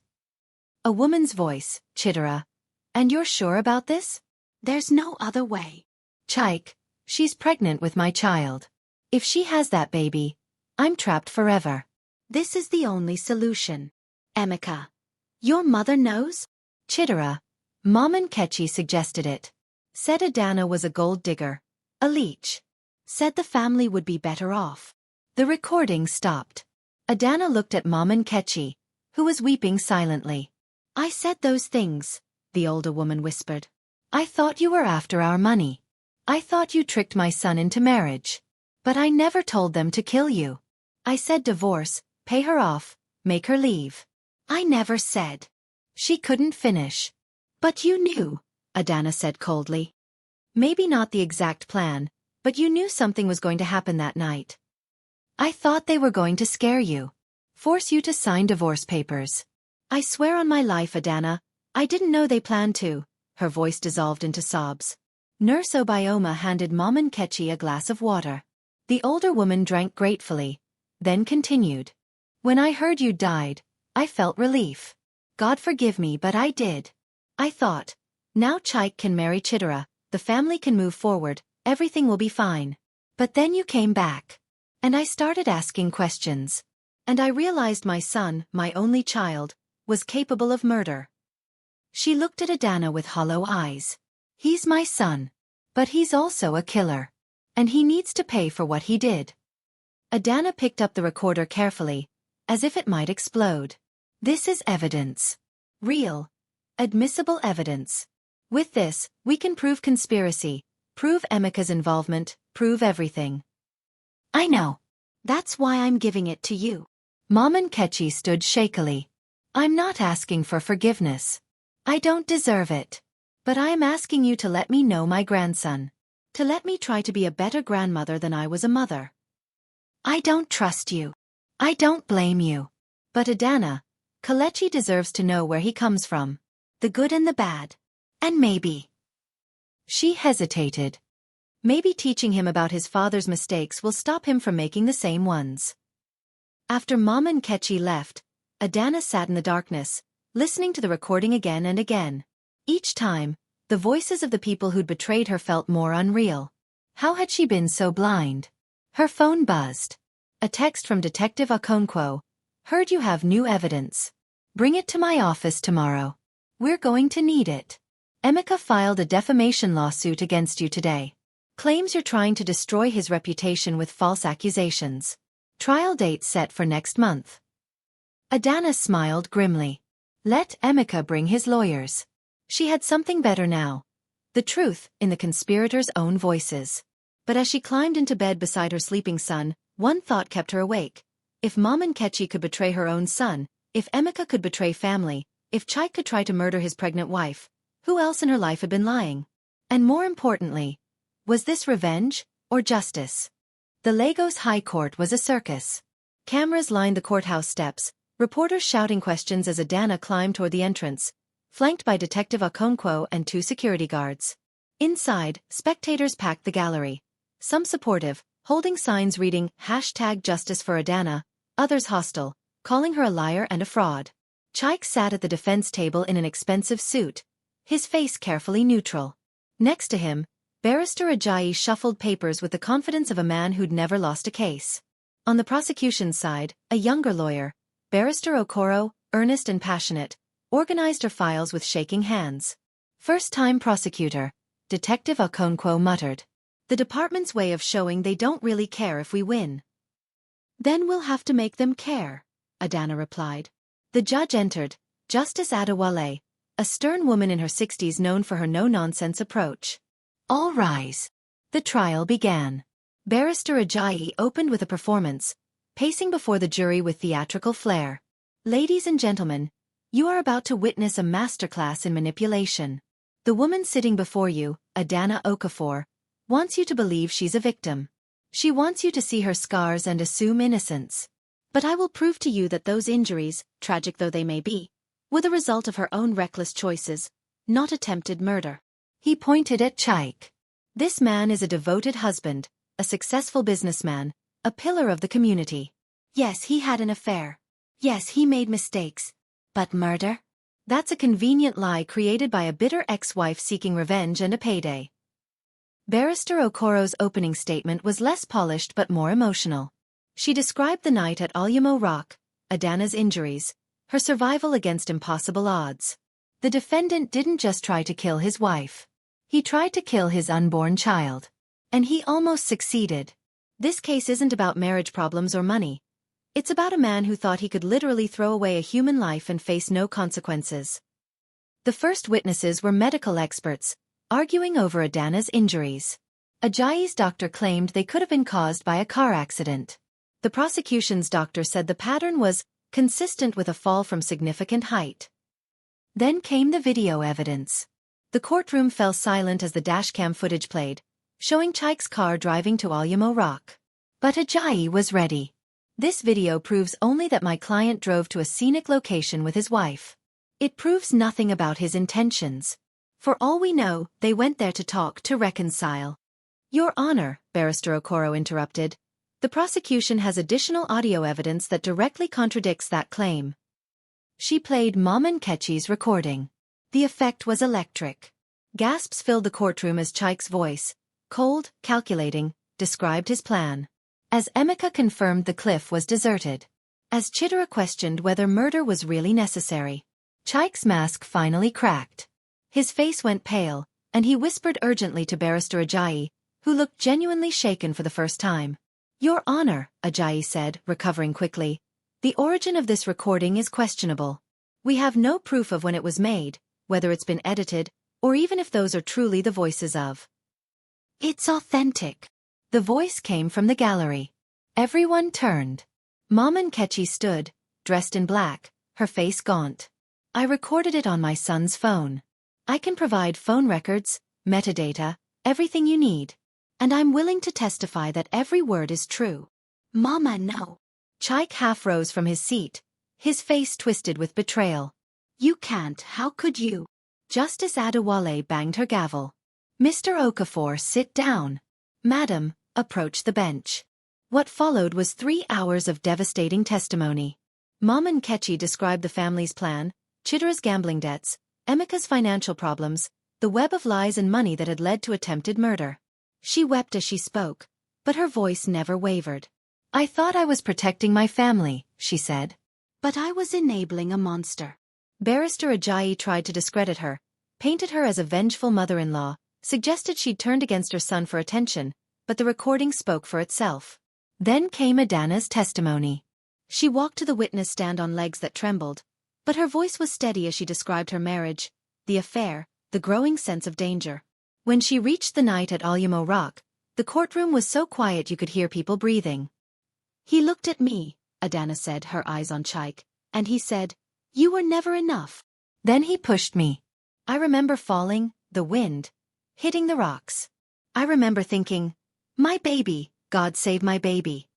Speaker 1: A woman's voice. "Chidera. And you're sure about this?" "There's no other way." "Chike, she's pregnant with my child. If she has that baby, I'm trapped forever. This is the only solution." "Emeka. Your mother knows?" "Chidera. Mama Nkechi suggested it. Said Adanna was a gold digger. A leech. Said the family would be better off." The recording stopped. Adanna looked at Mama Nkechi, who was weeping silently. "I said those things," the older woman whispered. "I thought you were after our money. I thought you tricked my son into marriage. But I never told them to kill you. I said divorce, pay her off, make her leave. I never said." She couldn't finish. "But you knew," Adanna said coldly. "Maybe not the exact plan, but you knew something was going to happen that night. I thought they were going to scare you. Force you to sign divorce papers. I swear on my life, Adanna, I didn't know they planned to." Her voice dissolved into sobs. Nurse Obioma handed Mama Nkechi a glass of water. The older woman drank gratefully, then continued. "When I heard you died, I felt relief. God forgive me, but I did. I thought, now Chike can marry Chidera, the family can move forward, everything will be fine. But then you came back. And I started asking questions. And I realized my son, my only child, was capable of murder." She looked at Adanna with hollow eyes. "He's my son. But he's also a killer. And he needs to pay for what he did." Adanna picked up the recorder carefully, as if it might explode. "This is evidence. Real, admissible evidence. With this, we can prove conspiracy, prove Emeka's involvement, prove everything." "I know. That's why I'm giving it to you." Mama Nkechi stood shakily. "I'm not asking for forgiveness. I don't deserve it. But I am asking you to let me know my grandson. To let me try to be a better grandmother than I was a mother." "I don't trust you. I don't blame you. But Adanna, Kelechi deserves to know where he comes from. The good and the bad. And maybe." She hesitated. "Maybe teaching him about his father's mistakes will stop him from making the same ones." After Mama Nkechi left, Adanna sat in the darkness, listening to the recording again and again. Each time, the voices of the people who'd betrayed her felt more unreal. How had she been so blind? Her phone buzzed. A text from Detective Okonkwo. "Heard you have new evidence. Bring it to my office tomorrow. We're going to need it. Emeka filed a defamation lawsuit against you today. Claims you're trying to destroy his reputation with false accusations. Trial date set for next month." Adanna smiled grimly. Let Emeka bring his lawyers. She had something better now. The truth, in the conspirators' own voices. But as she climbed into bed beside her sleeping son, one thought kept her awake. If Mama Nkechi could betray her own son, if Emeka could betray family, if Chike could try to murder his pregnant wife, who else in her life had been lying? And more importantly, was this revenge, or justice? The Lagos High Court was a circus. Cameras lined the courthouse steps, reporters shouting questions as Adanna climbed toward the entrance, flanked by Detective Okonkwo and 2 security guards. Inside, spectators packed the gallery. Some supportive, holding signs reading #Justice for Adanna, others hostile, calling her a liar and a fraud. Chike sat at the defense table in an expensive suit, his face carefully neutral. Next to him, Barrister Ajayi shuffled papers with the confidence of a man who'd never lost a case. On the prosecution's side, a younger lawyer, Barrister Okoro, earnest and passionate, organized her files with shaking hands. First-time prosecutor, Detective Okonkwo muttered. The department's way of showing they don't really care if we win. Then we'll have to make them care, Adanna replied. The judge entered, Justice Adewale, a stern woman in her 60s known for her no-nonsense approach. All rise. The trial began. Barrister Ajayi opened with a performance, pacing before the jury with theatrical flair. Ladies and gentlemen, you are about to witness a masterclass in manipulation. The woman sitting before you, Adanna Okafor, wants you to believe she's a victim. She wants you to see her scars and assume innocence. But I will prove to you that those injuries, tragic though they may be, were the result of her own reckless choices, not attempted murder. He pointed at Chike. This man is a devoted husband, a successful businessman, a pillar of the community. Yes, he had an affair. Yes, he made mistakes. But murder? That's a convenient lie created by a bitter ex-wife seeking revenge and a payday. Barrister Okoro's opening statement was less polished but more emotional. She described the night at Olumo Rock, Adanna's injuries, her survival against impossible odds. The defendant didn't just try to kill his wife. He tried to kill his unborn child. And he almost succeeded. This case isn't about marriage problems or money. It's about a man who thought he could literally throw away a human life and face no consequences. The first witnesses were medical experts, arguing over Adanna's injuries. Ajayi's doctor claimed they could have been caused by a car accident. The prosecution's doctor said the pattern was consistent with a fall from significant height. Then came the video evidence. The courtroom fell silent as the dashcam footage played, showing Chike's car driving to Olumo Rock. But Ajayi was ready. This video proves only that my client drove to a scenic location with his wife. It proves nothing about his intentions. For all we know, they went there to talk, to reconcile. Your Honor, Barrister Okoro interrupted, the prosecution has additional audio evidence that directly contradicts that claim. She played Mama Nkechi's recording. The effect was electric. Gasps filled the courtroom as Chike's voice, cold, calculating, described his plan. As Emeka confirmed the cliff was deserted. As Chidera questioned whether murder was really necessary. Chike's mask finally cracked. His face went pale, and he whispered urgently to Barrister Ajayi, who looked genuinely shaken for the first time. Your Honor, Ajayi said, recovering quickly, the origin of this recording is questionable. We have no proof of when it was made, whether it's been edited, or even if those are truly the voices of. It's authentic. The voice came from the gallery. Everyone turned. Mama Nkechi stood, dressed in black, her face gaunt. I recorded it on my son's phone. I can provide phone records, metadata, everything you need. And I'm willing to testify that every word is true. Mama, no. Chike half rose from his seat, his face twisted with betrayal. You can't, how could you? Justice Adewale banged her gavel. Mr. Okafor, sit down. Madam, approach the bench. What followed was 3 hours of devastating testimony. Mama Nkechi described the family's plan, Chidera's gambling debts, Emeka's financial problems, the web of lies and money that had led to attempted murder. She wept as she spoke, but her voice never wavered. I thought I was protecting my family, she said. But I was enabling a monster. Barrister Ajayi tried to discredit her, painted her as a vengeful mother-in-law, suggested she'd turned against her son for attention, but the recording spoke for itself. Then came Adanna's testimony. She walked to the witness stand on legs that trembled, but her voice was steady as she described her marriage, the affair, the growing sense of danger. When she reached the night at Olumo Rock, the courtroom was so quiet you could hear people breathing. He looked at me, Adanna said, her eyes on Chike, and he said, you were never enough. Then he pushed me. I remember falling, the wind, hitting the rocks. I remember thinking, my baby, God save my baby.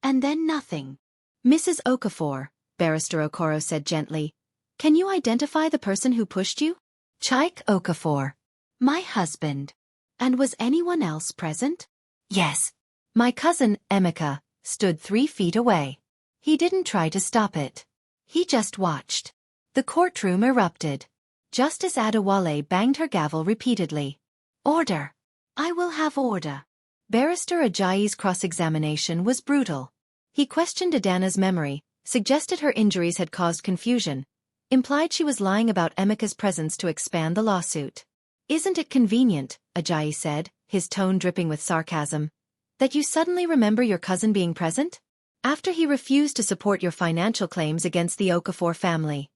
Speaker 1: And then nothing. Mrs. Okafor, Barrister Okoro said gently, can you identify the person who pushed you? Chike Okafor. My husband. And was anyone else present? Yes. My cousin, Emeka, stood 3 feet away. He didn't try to stop it. He just watched. The courtroom erupted. Justice Adewale banged her gavel repeatedly. Order. I will have order. Barrister Ajayi's cross-examination was brutal. He questioned Adanna's memory, suggested her injuries had caused confusion, implied she was lying about Emeka's presence to expand the lawsuit. Isn't it convenient, Ajayi said, his tone dripping with sarcasm, that you suddenly remember your cousin being present? After he refused to support your financial claims against the Okafor family.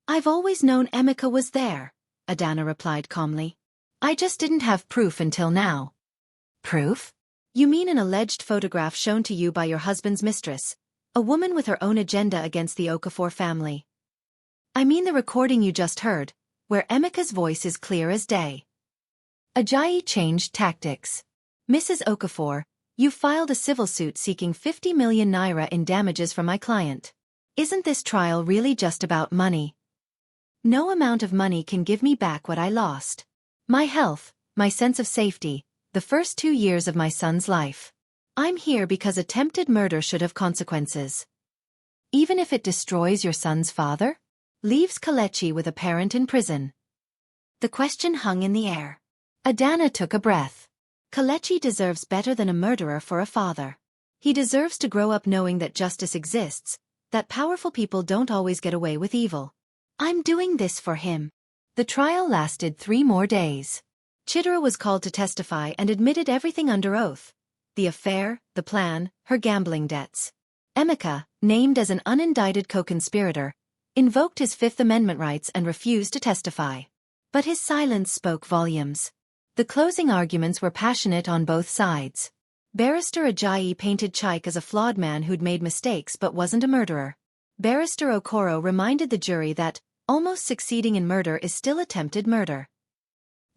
Speaker 1: I've always known Emeka was there, Adanna replied calmly. I just didn't have proof until now. Proof? You mean an alleged photograph shown to you by your husband's mistress, a woman with her own agenda against the Okafor family? I mean the recording you just heard, where Emeka's voice is clear as day. Ajayi changed tactics. Mrs. Okafor, you filed a civil suit seeking 50 million naira in damages from my client. Isn't this trial really just about money? No amount of money can give me back what I lost. My health, my sense of safety, the first 2 years of my son's life. I'm here because attempted murder should have consequences. Even if it destroys your son's father? Leaves Kelechi with a parent in prison. The question hung in the air. Adanna took a breath. Kelechi deserves better than a murderer for a father. He deserves to grow up knowing that justice exists, that powerful people don't always get away with evil. I'm doing this for him. The trial lasted 3 more days. Chidera was called to testify and admitted everything under oath. The affair, the plan, her gambling debts. Emeka, named as an unindicted co-conspirator, invoked his Fifth Amendment rights and refused to testify. But his silence spoke volumes. The closing arguments were passionate on both sides. Barrister Ajayi painted Chike as a flawed man who'd made mistakes but wasn't a murderer. Barrister Okoro reminded the jury that almost succeeding in murder is still attempted murder.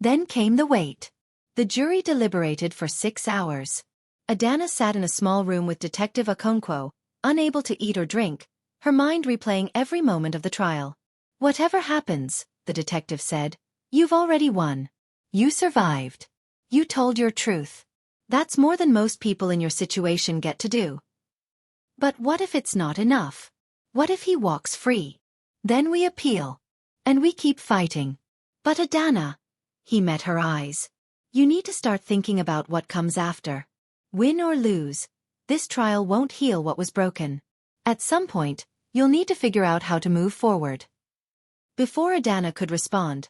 Speaker 1: Then came the wait. The jury deliberated for 6 hours. Adanna sat in a small room with Detective Okonkwo, unable to eat or drink, her mind replaying every moment of the trial. Whatever happens, the detective said, you've already won. You survived. You told your truth. That's more than most people in your situation get to do. But what if it's not enough? What if he walks free? Then we appeal. And we keep fighting. But Adanna, he met her eyes. You need to start thinking about what comes after. Win or lose, this trial won't heal what was broken. At some point, you'll need to figure out how to move forward. Before Adanna could respond,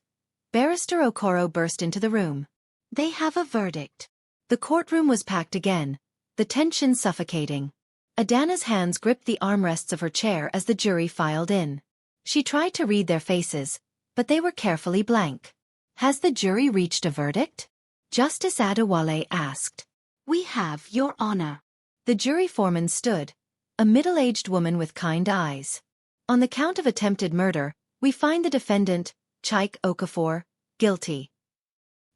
Speaker 1: Barrister Okoro burst into the room. They have a verdict. The courtroom was packed again, the tension suffocating. Adanna's hands gripped the armrests of her chair as the jury filed in. She tried to read their faces, but they were carefully blank. Has the jury reached a verdict? Justice Adewale asked. We have, Your Honor. The jury foreman stood, a middle-aged woman with kind eyes. On the count of attempted murder, we find the defendant, Chike Okafor, guilty.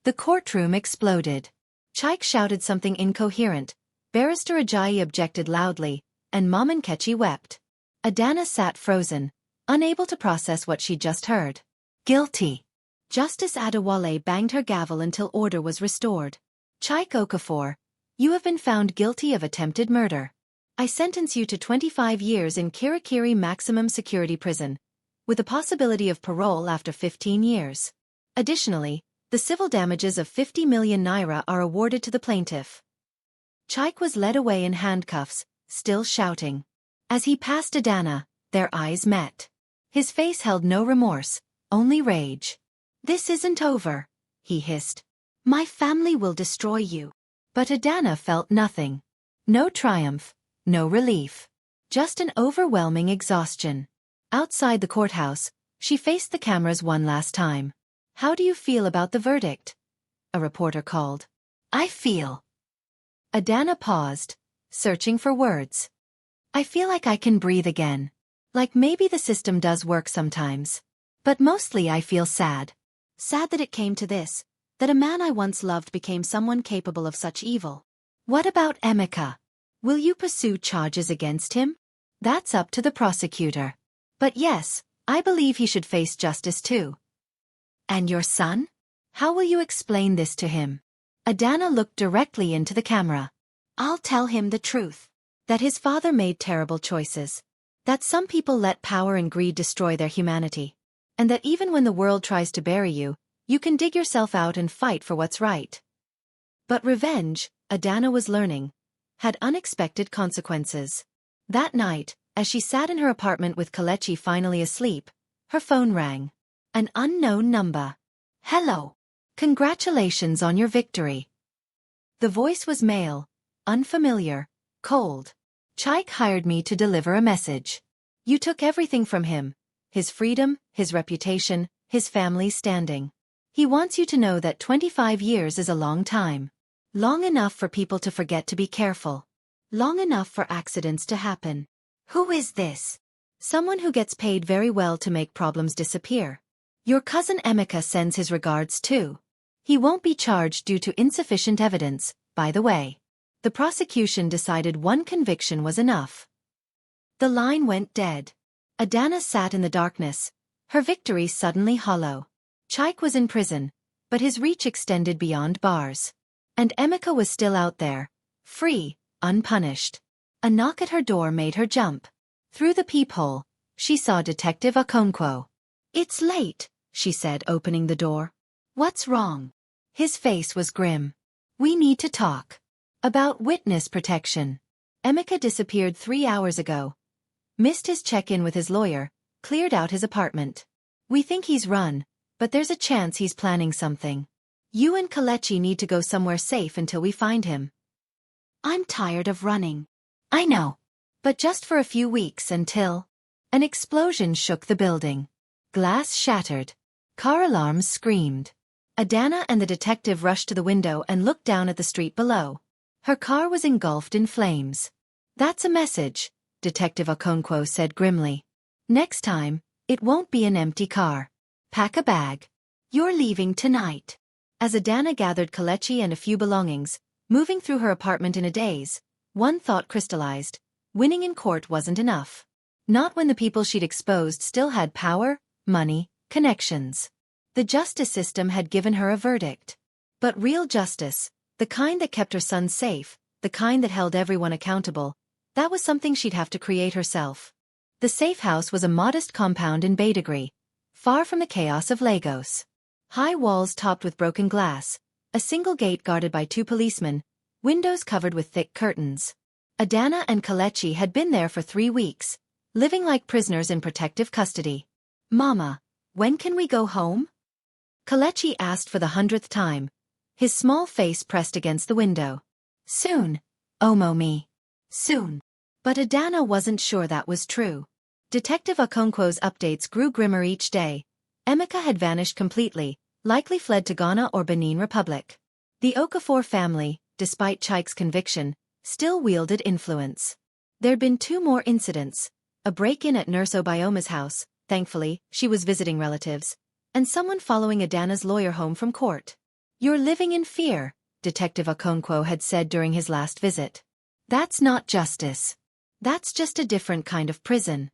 Speaker 1: The courtroom exploded. Chike shouted something incoherent, Barrister Ajayi objected loudly, and Mama Nkechi wept. Adanna sat frozen, unable to process what she'd just heard. Guilty. Justice Adewale banged her gavel until order was restored. Chike Okafor, you have been found guilty of attempted murder. I sentence you to 25 years in Kirikiri Maximum Security Prison, with the possibility of parole after 15 years. Additionally, the civil damages of 50 million naira are awarded to the plaintiff. Chike was led away in handcuffs, still shouting. As he passed Adanna, their eyes met. His face held no remorse, only rage. This isn't over, he hissed. My family will destroy you. But Adanna felt nothing. No triumph, no relief. Just an overwhelming exhaustion. Outside the courthouse, she faced the cameras one last time. How do you feel about the verdict? A reporter called. I feel. Adanna paused, searching for words. I feel like I can breathe again. Like maybe the system does work sometimes. But mostly I feel sad. Sad that it came to this, that a man I once loved became someone capable of such evil. What about Emeka? Will you pursue charges against him? That's up to the prosecutor. But yes, I believe he should face justice too. And your son? How will you explain this to him? Adanna looked directly into the camera. I'll tell him the truth. That his father made terrible choices. That some people let power and greed destroy their humanity. And that even when the world tries to bury you, you can dig yourself out and fight for what's right. But revenge, Adanna was learning, had unexpected consequences. That night, as she sat in her apartment with Kelechi finally asleep, her phone rang. An unknown number. Hello. Congratulations on your victory. The voice was male, unfamiliar, cold. Chike hired me to deliver a message. You took everything from him. His freedom, his reputation, his family's standing. He wants you to know that 25 years is a long time. Long enough for people to forget to be careful. Long enough for accidents to happen. Who is this? Someone who gets paid very well to make problems disappear. Your cousin Emeka sends his regards too. He won't be charged due to insufficient evidence, by the way. The prosecution decided one conviction was enough. The line went dead. Adanna sat in the darkness, her victory suddenly hollow. Chike was in prison, but his reach extended beyond bars. And Emeka was still out there, free, unpunished. A knock at her door made her jump. Through the peephole, she saw Detective Okonkwo. It's late, she said, opening the door. What's wrong? His face was grim. We need to talk. About witness protection. Emeka disappeared 3 hours ago. Missed his check-in with his lawyer, cleared out his apartment. We think he's run, but there's a chance he's planning something. You and Kelechi need to go somewhere safe until we find him. I'm tired of running. I know. But just for a few weeks until... An explosion shook the building. Glass shattered. Car alarms screamed. Adanna and the detective rushed to the window and looked down at the street below. Her car was engulfed in flames. That's a message, Detective Okonkwo said grimly. Next time, it won't be an empty car. Pack a bag. You're leaving tonight. As Adanna gathered Kelechi and a few belongings, moving through her apartment in a daze, one thought crystallized. Winning in court wasn't enough. Not when the people she'd exposed still had power, money, connections. The justice system had given her a verdict. But real justice, the kind that kept her son safe, the kind that held everyone accountable, that was something she'd have to create herself. The safe house was a modest compound in Badagry, far from the chaos of Lagos. High walls topped with broken glass, a single gate guarded by 2 policemen, windows covered with thick curtains. Adanna and Kelechi had been there for 3 weeks, living like prisoners in protective custody. Mama, when can we go home? Kelechi asked for the 100th time, his small face pressed against the window. Soon, Omo me. Soon. But Adanna wasn't sure that was true. Detective Okonkwo's updates grew grimmer each day. Emeka had vanished completely, likely fled to Ghana or Benin Republic. The Okafor family, despite Chike's conviction, still wielded influence. There'd been 2 more incidents, a break-in at Nurse Obioma's house, thankfully, she was visiting relatives, and someone following Adanna's lawyer home from court. You're living in fear, Detective Okonkwo had said during his last visit. That's not justice. That's just a different kind of prison.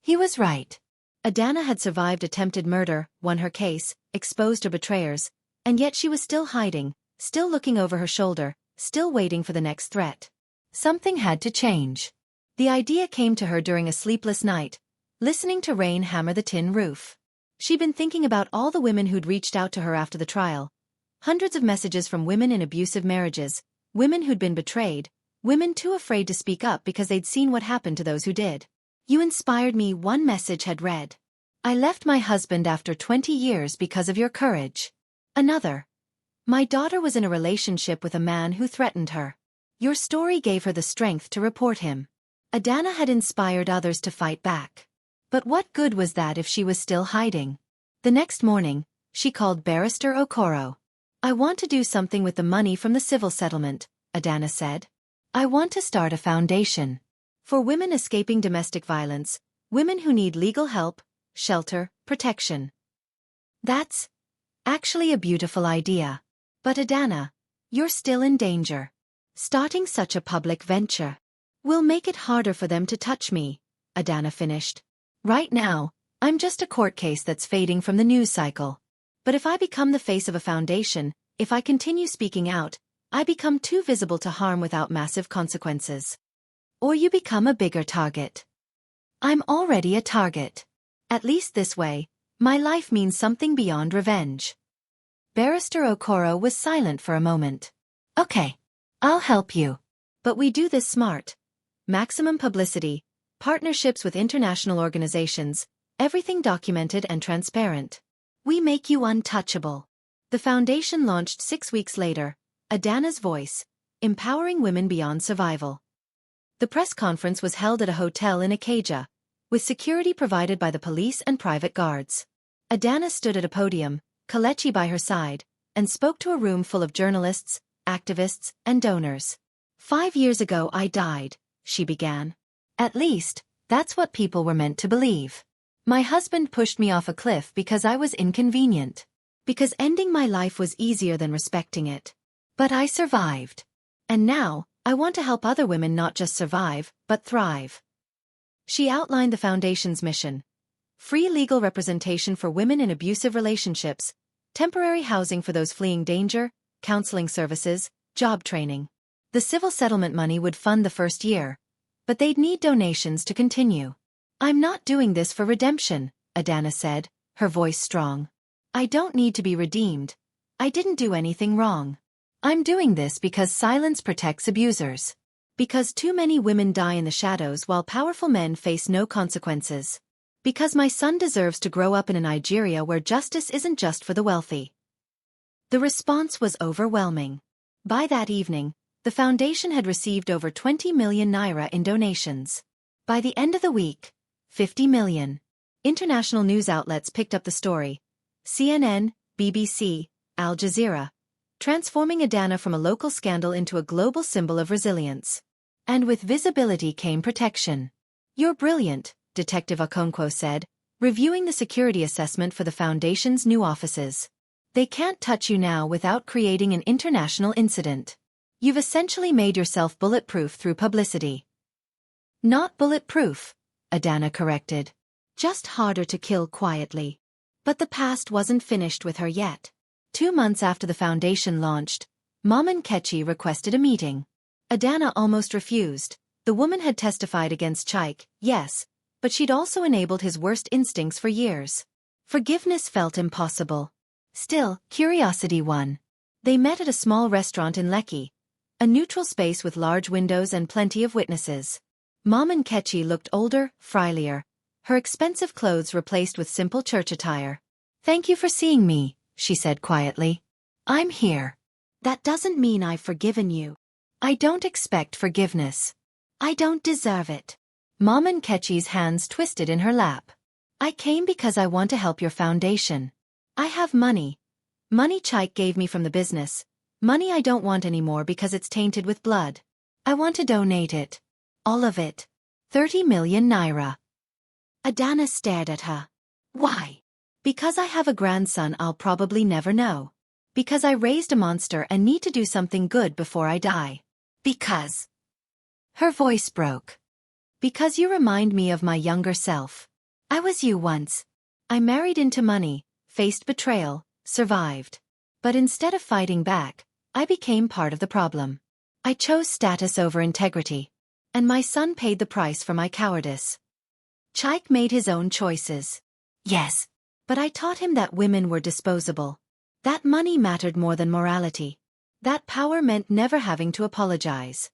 Speaker 1: He was right. Adanna had survived attempted murder, won her case, exposed her betrayers, and yet she was still hiding, still looking over her shoulder, still waiting for the next threat. Something had to change. The idea came to her during a sleepless night, listening to rain hammer the tin roof. She'd been thinking about all the women who'd reached out to her after the trial. Hundreds of messages from women in abusive marriages, women who'd been betrayed, women too afraid to speak up because they'd seen what happened to those who did. You inspired me, one message had read. I left my husband after 20 years because of your courage. Another. My daughter was in a relationship with a man who threatened her. Your story gave her the strength to report him. Adanna had inspired others to fight back. But what good was that if she was still hiding? The next morning, she called Barrister Okoro. I want to do something with the money from the civil settlement, Adanna said. I want to start a foundation. For women escaping domestic violence, women who need legal help, shelter, protection. That's actually a beautiful idea. But Adanna, you're still in danger. Starting such a public venture will make it harder for them to touch me, Adanna finished. Right now, I'm just a court case that's fading from the news cycle. But if I become the face of a foundation, if I continue speaking out, I become too visible to harm without massive consequences. Or you become a bigger target. I'm already a target. At least this way, my life means something beyond revenge. Barrister Okoro was silent for a moment. Okay. I'll help you. But we do this smart. Maximum publicity, partnerships with international organizations, everything documented and transparent. We make you untouchable. The foundation launched 6 weeks later, Adanna's Voice, empowering women beyond survival. The press conference was held at a hotel in Ikeja, with security provided by the police and private guards. Adanna stood at a podium, Kelechi by her side, and spoke to a room full of journalists, activists, and donors. 5 years ago I died, she began. At least, that's what people were meant to believe. My husband pushed me off a cliff because I was inconvenient. Because ending my life was easier than respecting it. But I survived. And now, I want to help other women not just survive, but thrive. She outlined the foundation's mission. Free legal representation for women in abusive relationships, temporary housing for those fleeing danger, counseling services, job training. The civil settlement money would fund the first year. But they'd need donations to continue. I'm not doing this for redemption, Adanna said, her voice strong. I don't need to be redeemed. I didn't do anything wrong. I'm doing this because silence protects abusers. Because too many women die in the shadows while powerful men face no consequences. Because my son deserves to grow up in a Nigeria where justice isn't just for the wealthy. The response was overwhelming. By that evening, the foundation had received over 20 million naira in donations. By the end of the week, 50 million. International news outlets picked up the story. CNN, BBC, Al Jazeera. Transforming Adanna from a local scandal into a global symbol of resilience. And with visibility came protection. You're brilliant, Detective Okonkwo said, reviewing the security assessment for the foundation's new offices. They can't touch you now without creating an international incident. You've essentially made yourself bulletproof through publicity. Not bulletproof, Adanna corrected. Just harder to kill quietly. But the past wasn't finished with her yet. 2 months after the foundation launched, Mom and Kechi requested a meeting. Adanna almost refused. The woman had testified against Chike, yes, but she'd also enabled his worst instincts for years. Forgiveness felt impossible. Still, curiosity won. They met at a small restaurant in Lekki, a neutral space with large windows and plenty of witnesses. Mom and Kechi looked older, frielier, her expensive clothes replaced with simple church attire. Thank you for seeing me, she said quietly. I'm here. That doesn't mean I've forgiven you. I don't expect forgiveness. I don't deserve it. Mom and Kechi's hands twisted in her lap. I came because I want to help your foundation. I have money. Money Chike gave me from the business. Money I don't want anymore because it's tainted with blood. I want to donate it. All of it. 30 million naira. Adanna stared at her. Why? Because I have a grandson I'll probably never know. Because I raised a monster and need to do something good before I die. Because. Her voice broke. Because you remind me of my younger self. I was you once. I married into money, faced betrayal, survived. But instead of fighting back, I became part of the problem. I chose status over integrity. And my son paid the price for my cowardice. Chike made his own choices. Yes. But I taught him that women were disposable. That money mattered more than morality. That power meant never having to apologize.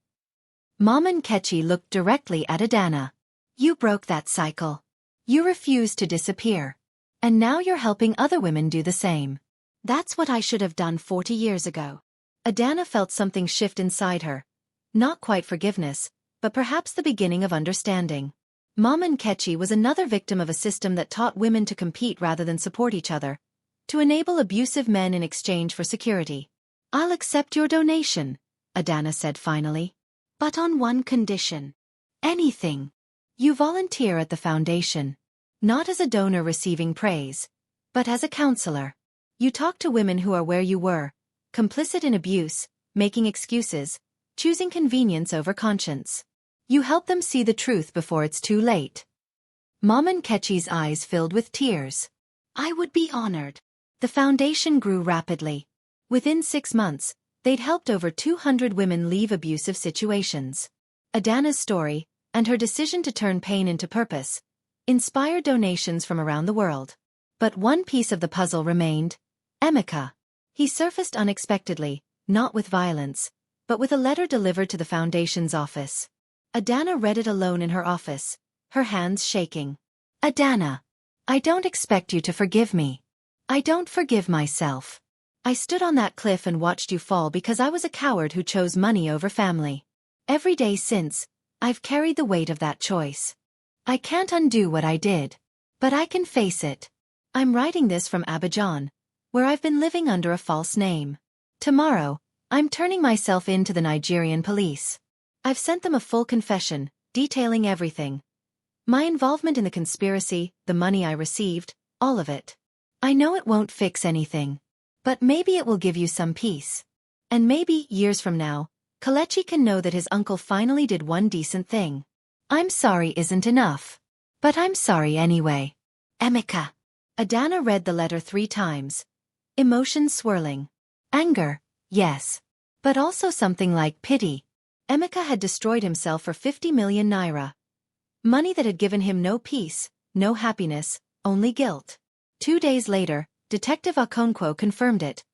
Speaker 1: Mom and Kechi looked directly at Adanna. You broke that cycle. You refused to disappear. And now you're helping other women do the same. That's what I should have done 40 years ago. Adanna felt something shift inside her. Not quite forgiveness, but perhaps the beginning of understanding. Mom and Kechi was another victim of a system that taught women to compete rather than support each other, to enable abusive men in exchange for security. I'll accept your donation, Adanna said finally. But on one condition. Anything. You volunteer at the foundation. Not as a donor receiving praise, but as a counselor. You talk to women who are where you were, complicit in abuse, making excuses, choosing convenience over conscience. You help them see the truth before it's too late. Mom and Kechi's eyes filled with tears. I would be honored. The foundation grew rapidly. Within 6 months, they'd helped over 200 women leave abusive situations. Adanna's story, and her decision to turn pain into purpose, inspired donations from around the world. But one piece of the puzzle remained: Emeka. He surfaced unexpectedly, not with violence, but with a letter delivered to the foundation's office. Adanna read it alone in her office, her hands shaking. Adanna, I don't expect you to forgive me. I don't forgive myself. I stood on that cliff and watched you fall because I was a coward who chose money over family. Every day since, I've carried the weight of that choice. I can't undo what I did. But I can face it. I'm writing this from Abidjan, where I've been living under a false name. Tomorrow, I'm turning myself in to the Nigerian police. I've sent them a full confession, detailing everything. My involvement in the conspiracy, the money I received, all of it. I know it won't fix anything. But maybe it will give you some peace. And maybe, years from now, Kelechi can know that his uncle finally did one decent thing. I'm sorry isn't enough. But I'm sorry anyway. Emeka. Adanna read the letter 3 times. Emotions swirling. Anger, yes. But also something like pity. Emeka had destroyed himself for 50 million naira. Money that had given him no peace, no happiness, only guilt. 2 days later, Detective Okonkwo confirmed it.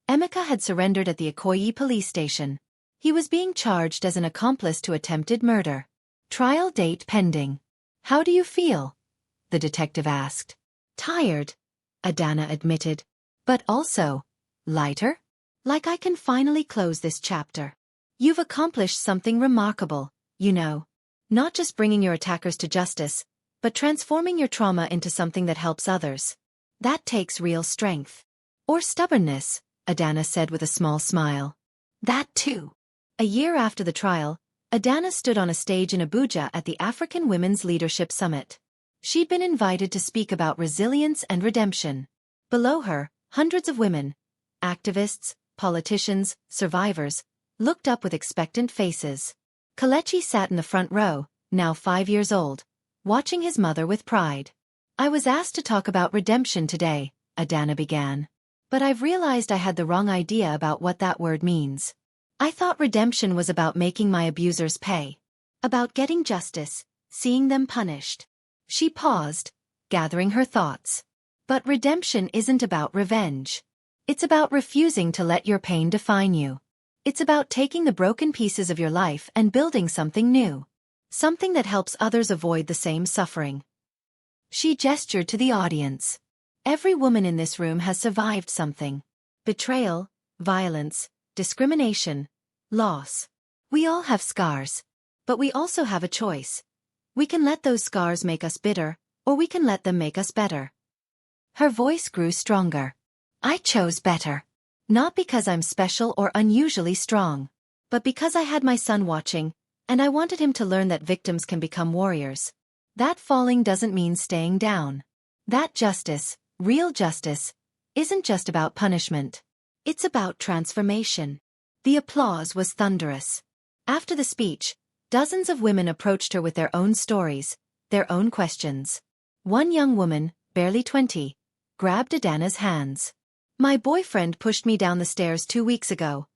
Speaker 1: Emeka had surrendered at the Ikoyi police station. He was being charged as an accomplice to attempted murder. Trial date pending. How do you feel? The detective asked. Tired, Adanna admitted. But also, lighter? Like I can finally close this chapter. You've accomplished something remarkable, you know. Not just bringing your attackers to justice, but transforming your trauma into something that helps others. That takes real strength. Or stubbornness, Adanna said with a small smile. That too. A year after the trial, Adanna stood on a stage in Abuja at the African Women's Leadership Summit. She'd been invited to speak about resilience and redemption. Below her, hundreds of women, activists, politicians, survivors, looked up with expectant faces. Kelechi sat in the front row, now 5 years old, watching his mother with pride. I was asked to talk about redemption today, Adanna began. But I've realized I had the wrong idea about what that word means. I thought redemption was about making my abusers pay. About getting justice, seeing them punished. She paused, gathering her thoughts. But redemption isn't about revenge. It's about refusing to let your pain define you. It's about taking the broken pieces of your life and building something new. Something that helps others avoid the same suffering. She gestured to the audience. Every woman in this room has survived something. Betrayal, violence, discrimination, loss. We all have scars. But we also have a choice. We can let those scars make us bitter, or we can let them make us better. Her voice grew stronger. I chose better. Not because I'm special or unusually strong, but because I had my son watching, and I wanted him to learn that victims can become warriors. That falling doesn't mean staying down. That justice, real justice, isn't just about punishment. It's about transformation. The applause was thunderous. After the speech, dozens of women approached her with their own stories, their own questions. One young woman, barely 20, grabbed Adanna's hands. My boyfriend pushed me down the stairs 2 weeks ago.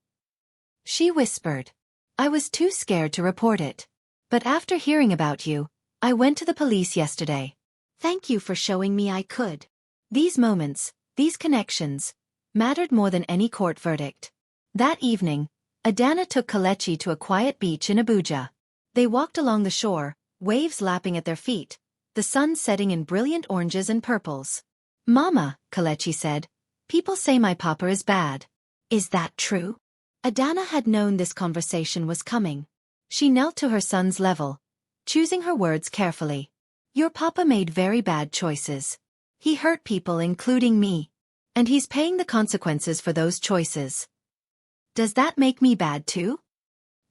Speaker 1: She whispered. I was too scared to report it. But after hearing about you, I went to the police yesterday. Thank you for showing me I could. These moments, these connections, mattered more than any court verdict. That evening, Adanna took Kelechi to a quiet beach in Abuja. They walked along the shore, waves lapping at their feet, the sun setting in brilliant oranges and purples. Mama, Kelechi said, people say my papa is bad. Is that true? Adanna had known this conversation was coming. She knelt to her son's level, choosing her words carefully. Your papa made very bad choices. He hurt people including me. And he's paying the consequences for those choices. Does that make me bad too?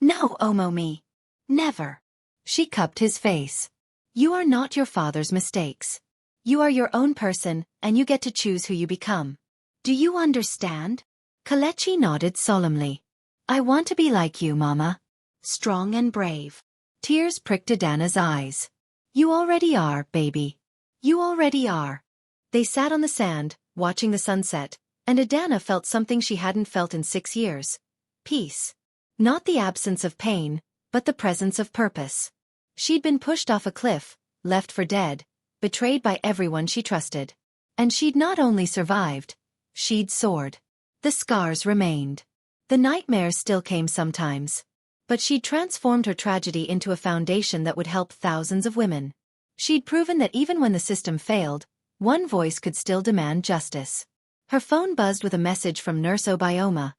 Speaker 1: No, Omomi. Never. She cupped his face. You are not your father's mistakes. You are your own person, and you get to choose who you become. Do you understand? Kelechi nodded solemnly. I want to be like you, Mama. Strong and brave. Tears pricked Adanna's eyes. You already are, baby. You already are. They sat on the sand, watching the sunset, and Adanna felt something she hadn't felt in 6 years. Peace. Not the absence of pain, but the presence of purpose. She'd been pushed off a cliff, left for dead, betrayed by everyone she trusted. And she'd not only survived, she'd soared. The scars remained. The nightmares still came sometimes. But she'd transformed her tragedy into a foundation that would help thousands of women. She'd proven that even when the system failed, one voice could still demand justice. Her phone buzzed with a message from Nurse Obioma.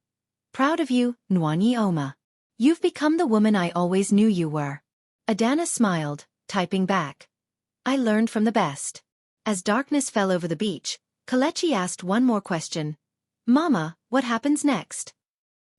Speaker 1: "Proud of you, Nwanyi Oma. You've become the woman I always knew you were." Adanna smiled, typing back. "I learned from the best." As darkness fell over the beach, Kelechi asked one more question. "Mama, what happens next?"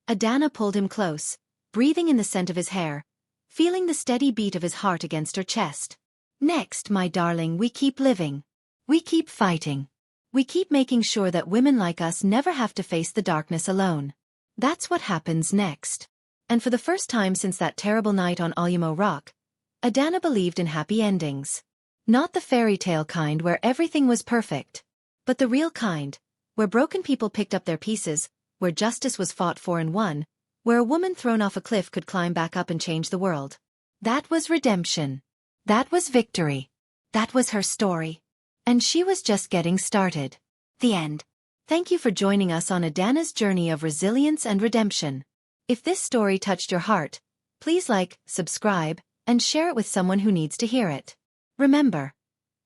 Speaker 1: Adanna pulled him close, breathing in the scent of his hair, feeling the steady beat of his heart against her chest. "Next, my darling, we keep living. We keep fighting. We keep making sure that women like us never have to face the darkness alone. That's what happens next." And for the first time since that terrible night on Olumo Rock, Adanna believed in happy endings. Not the fairy tale kind where everything was perfect, but the real kind, where broken people picked up their pieces, where justice was fought for and won, where a woman thrown off a cliff could climb back up and change the world. That was redemption. That was victory. That was her story. And she was just getting started. The end. Thank you for joining us on Adanna's journey of resilience and redemption. If this story touched your heart, please like, subscribe, and share it with someone who needs to hear it. Remember,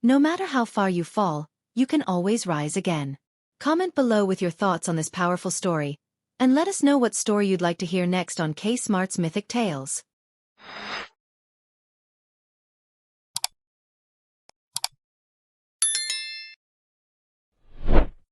Speaker 1: no matter how far you fall, you can always rise again. Comment below with your thoughts on this powerful story, and let us know what story you'd like to hear next on K Smart's Mythic Tales.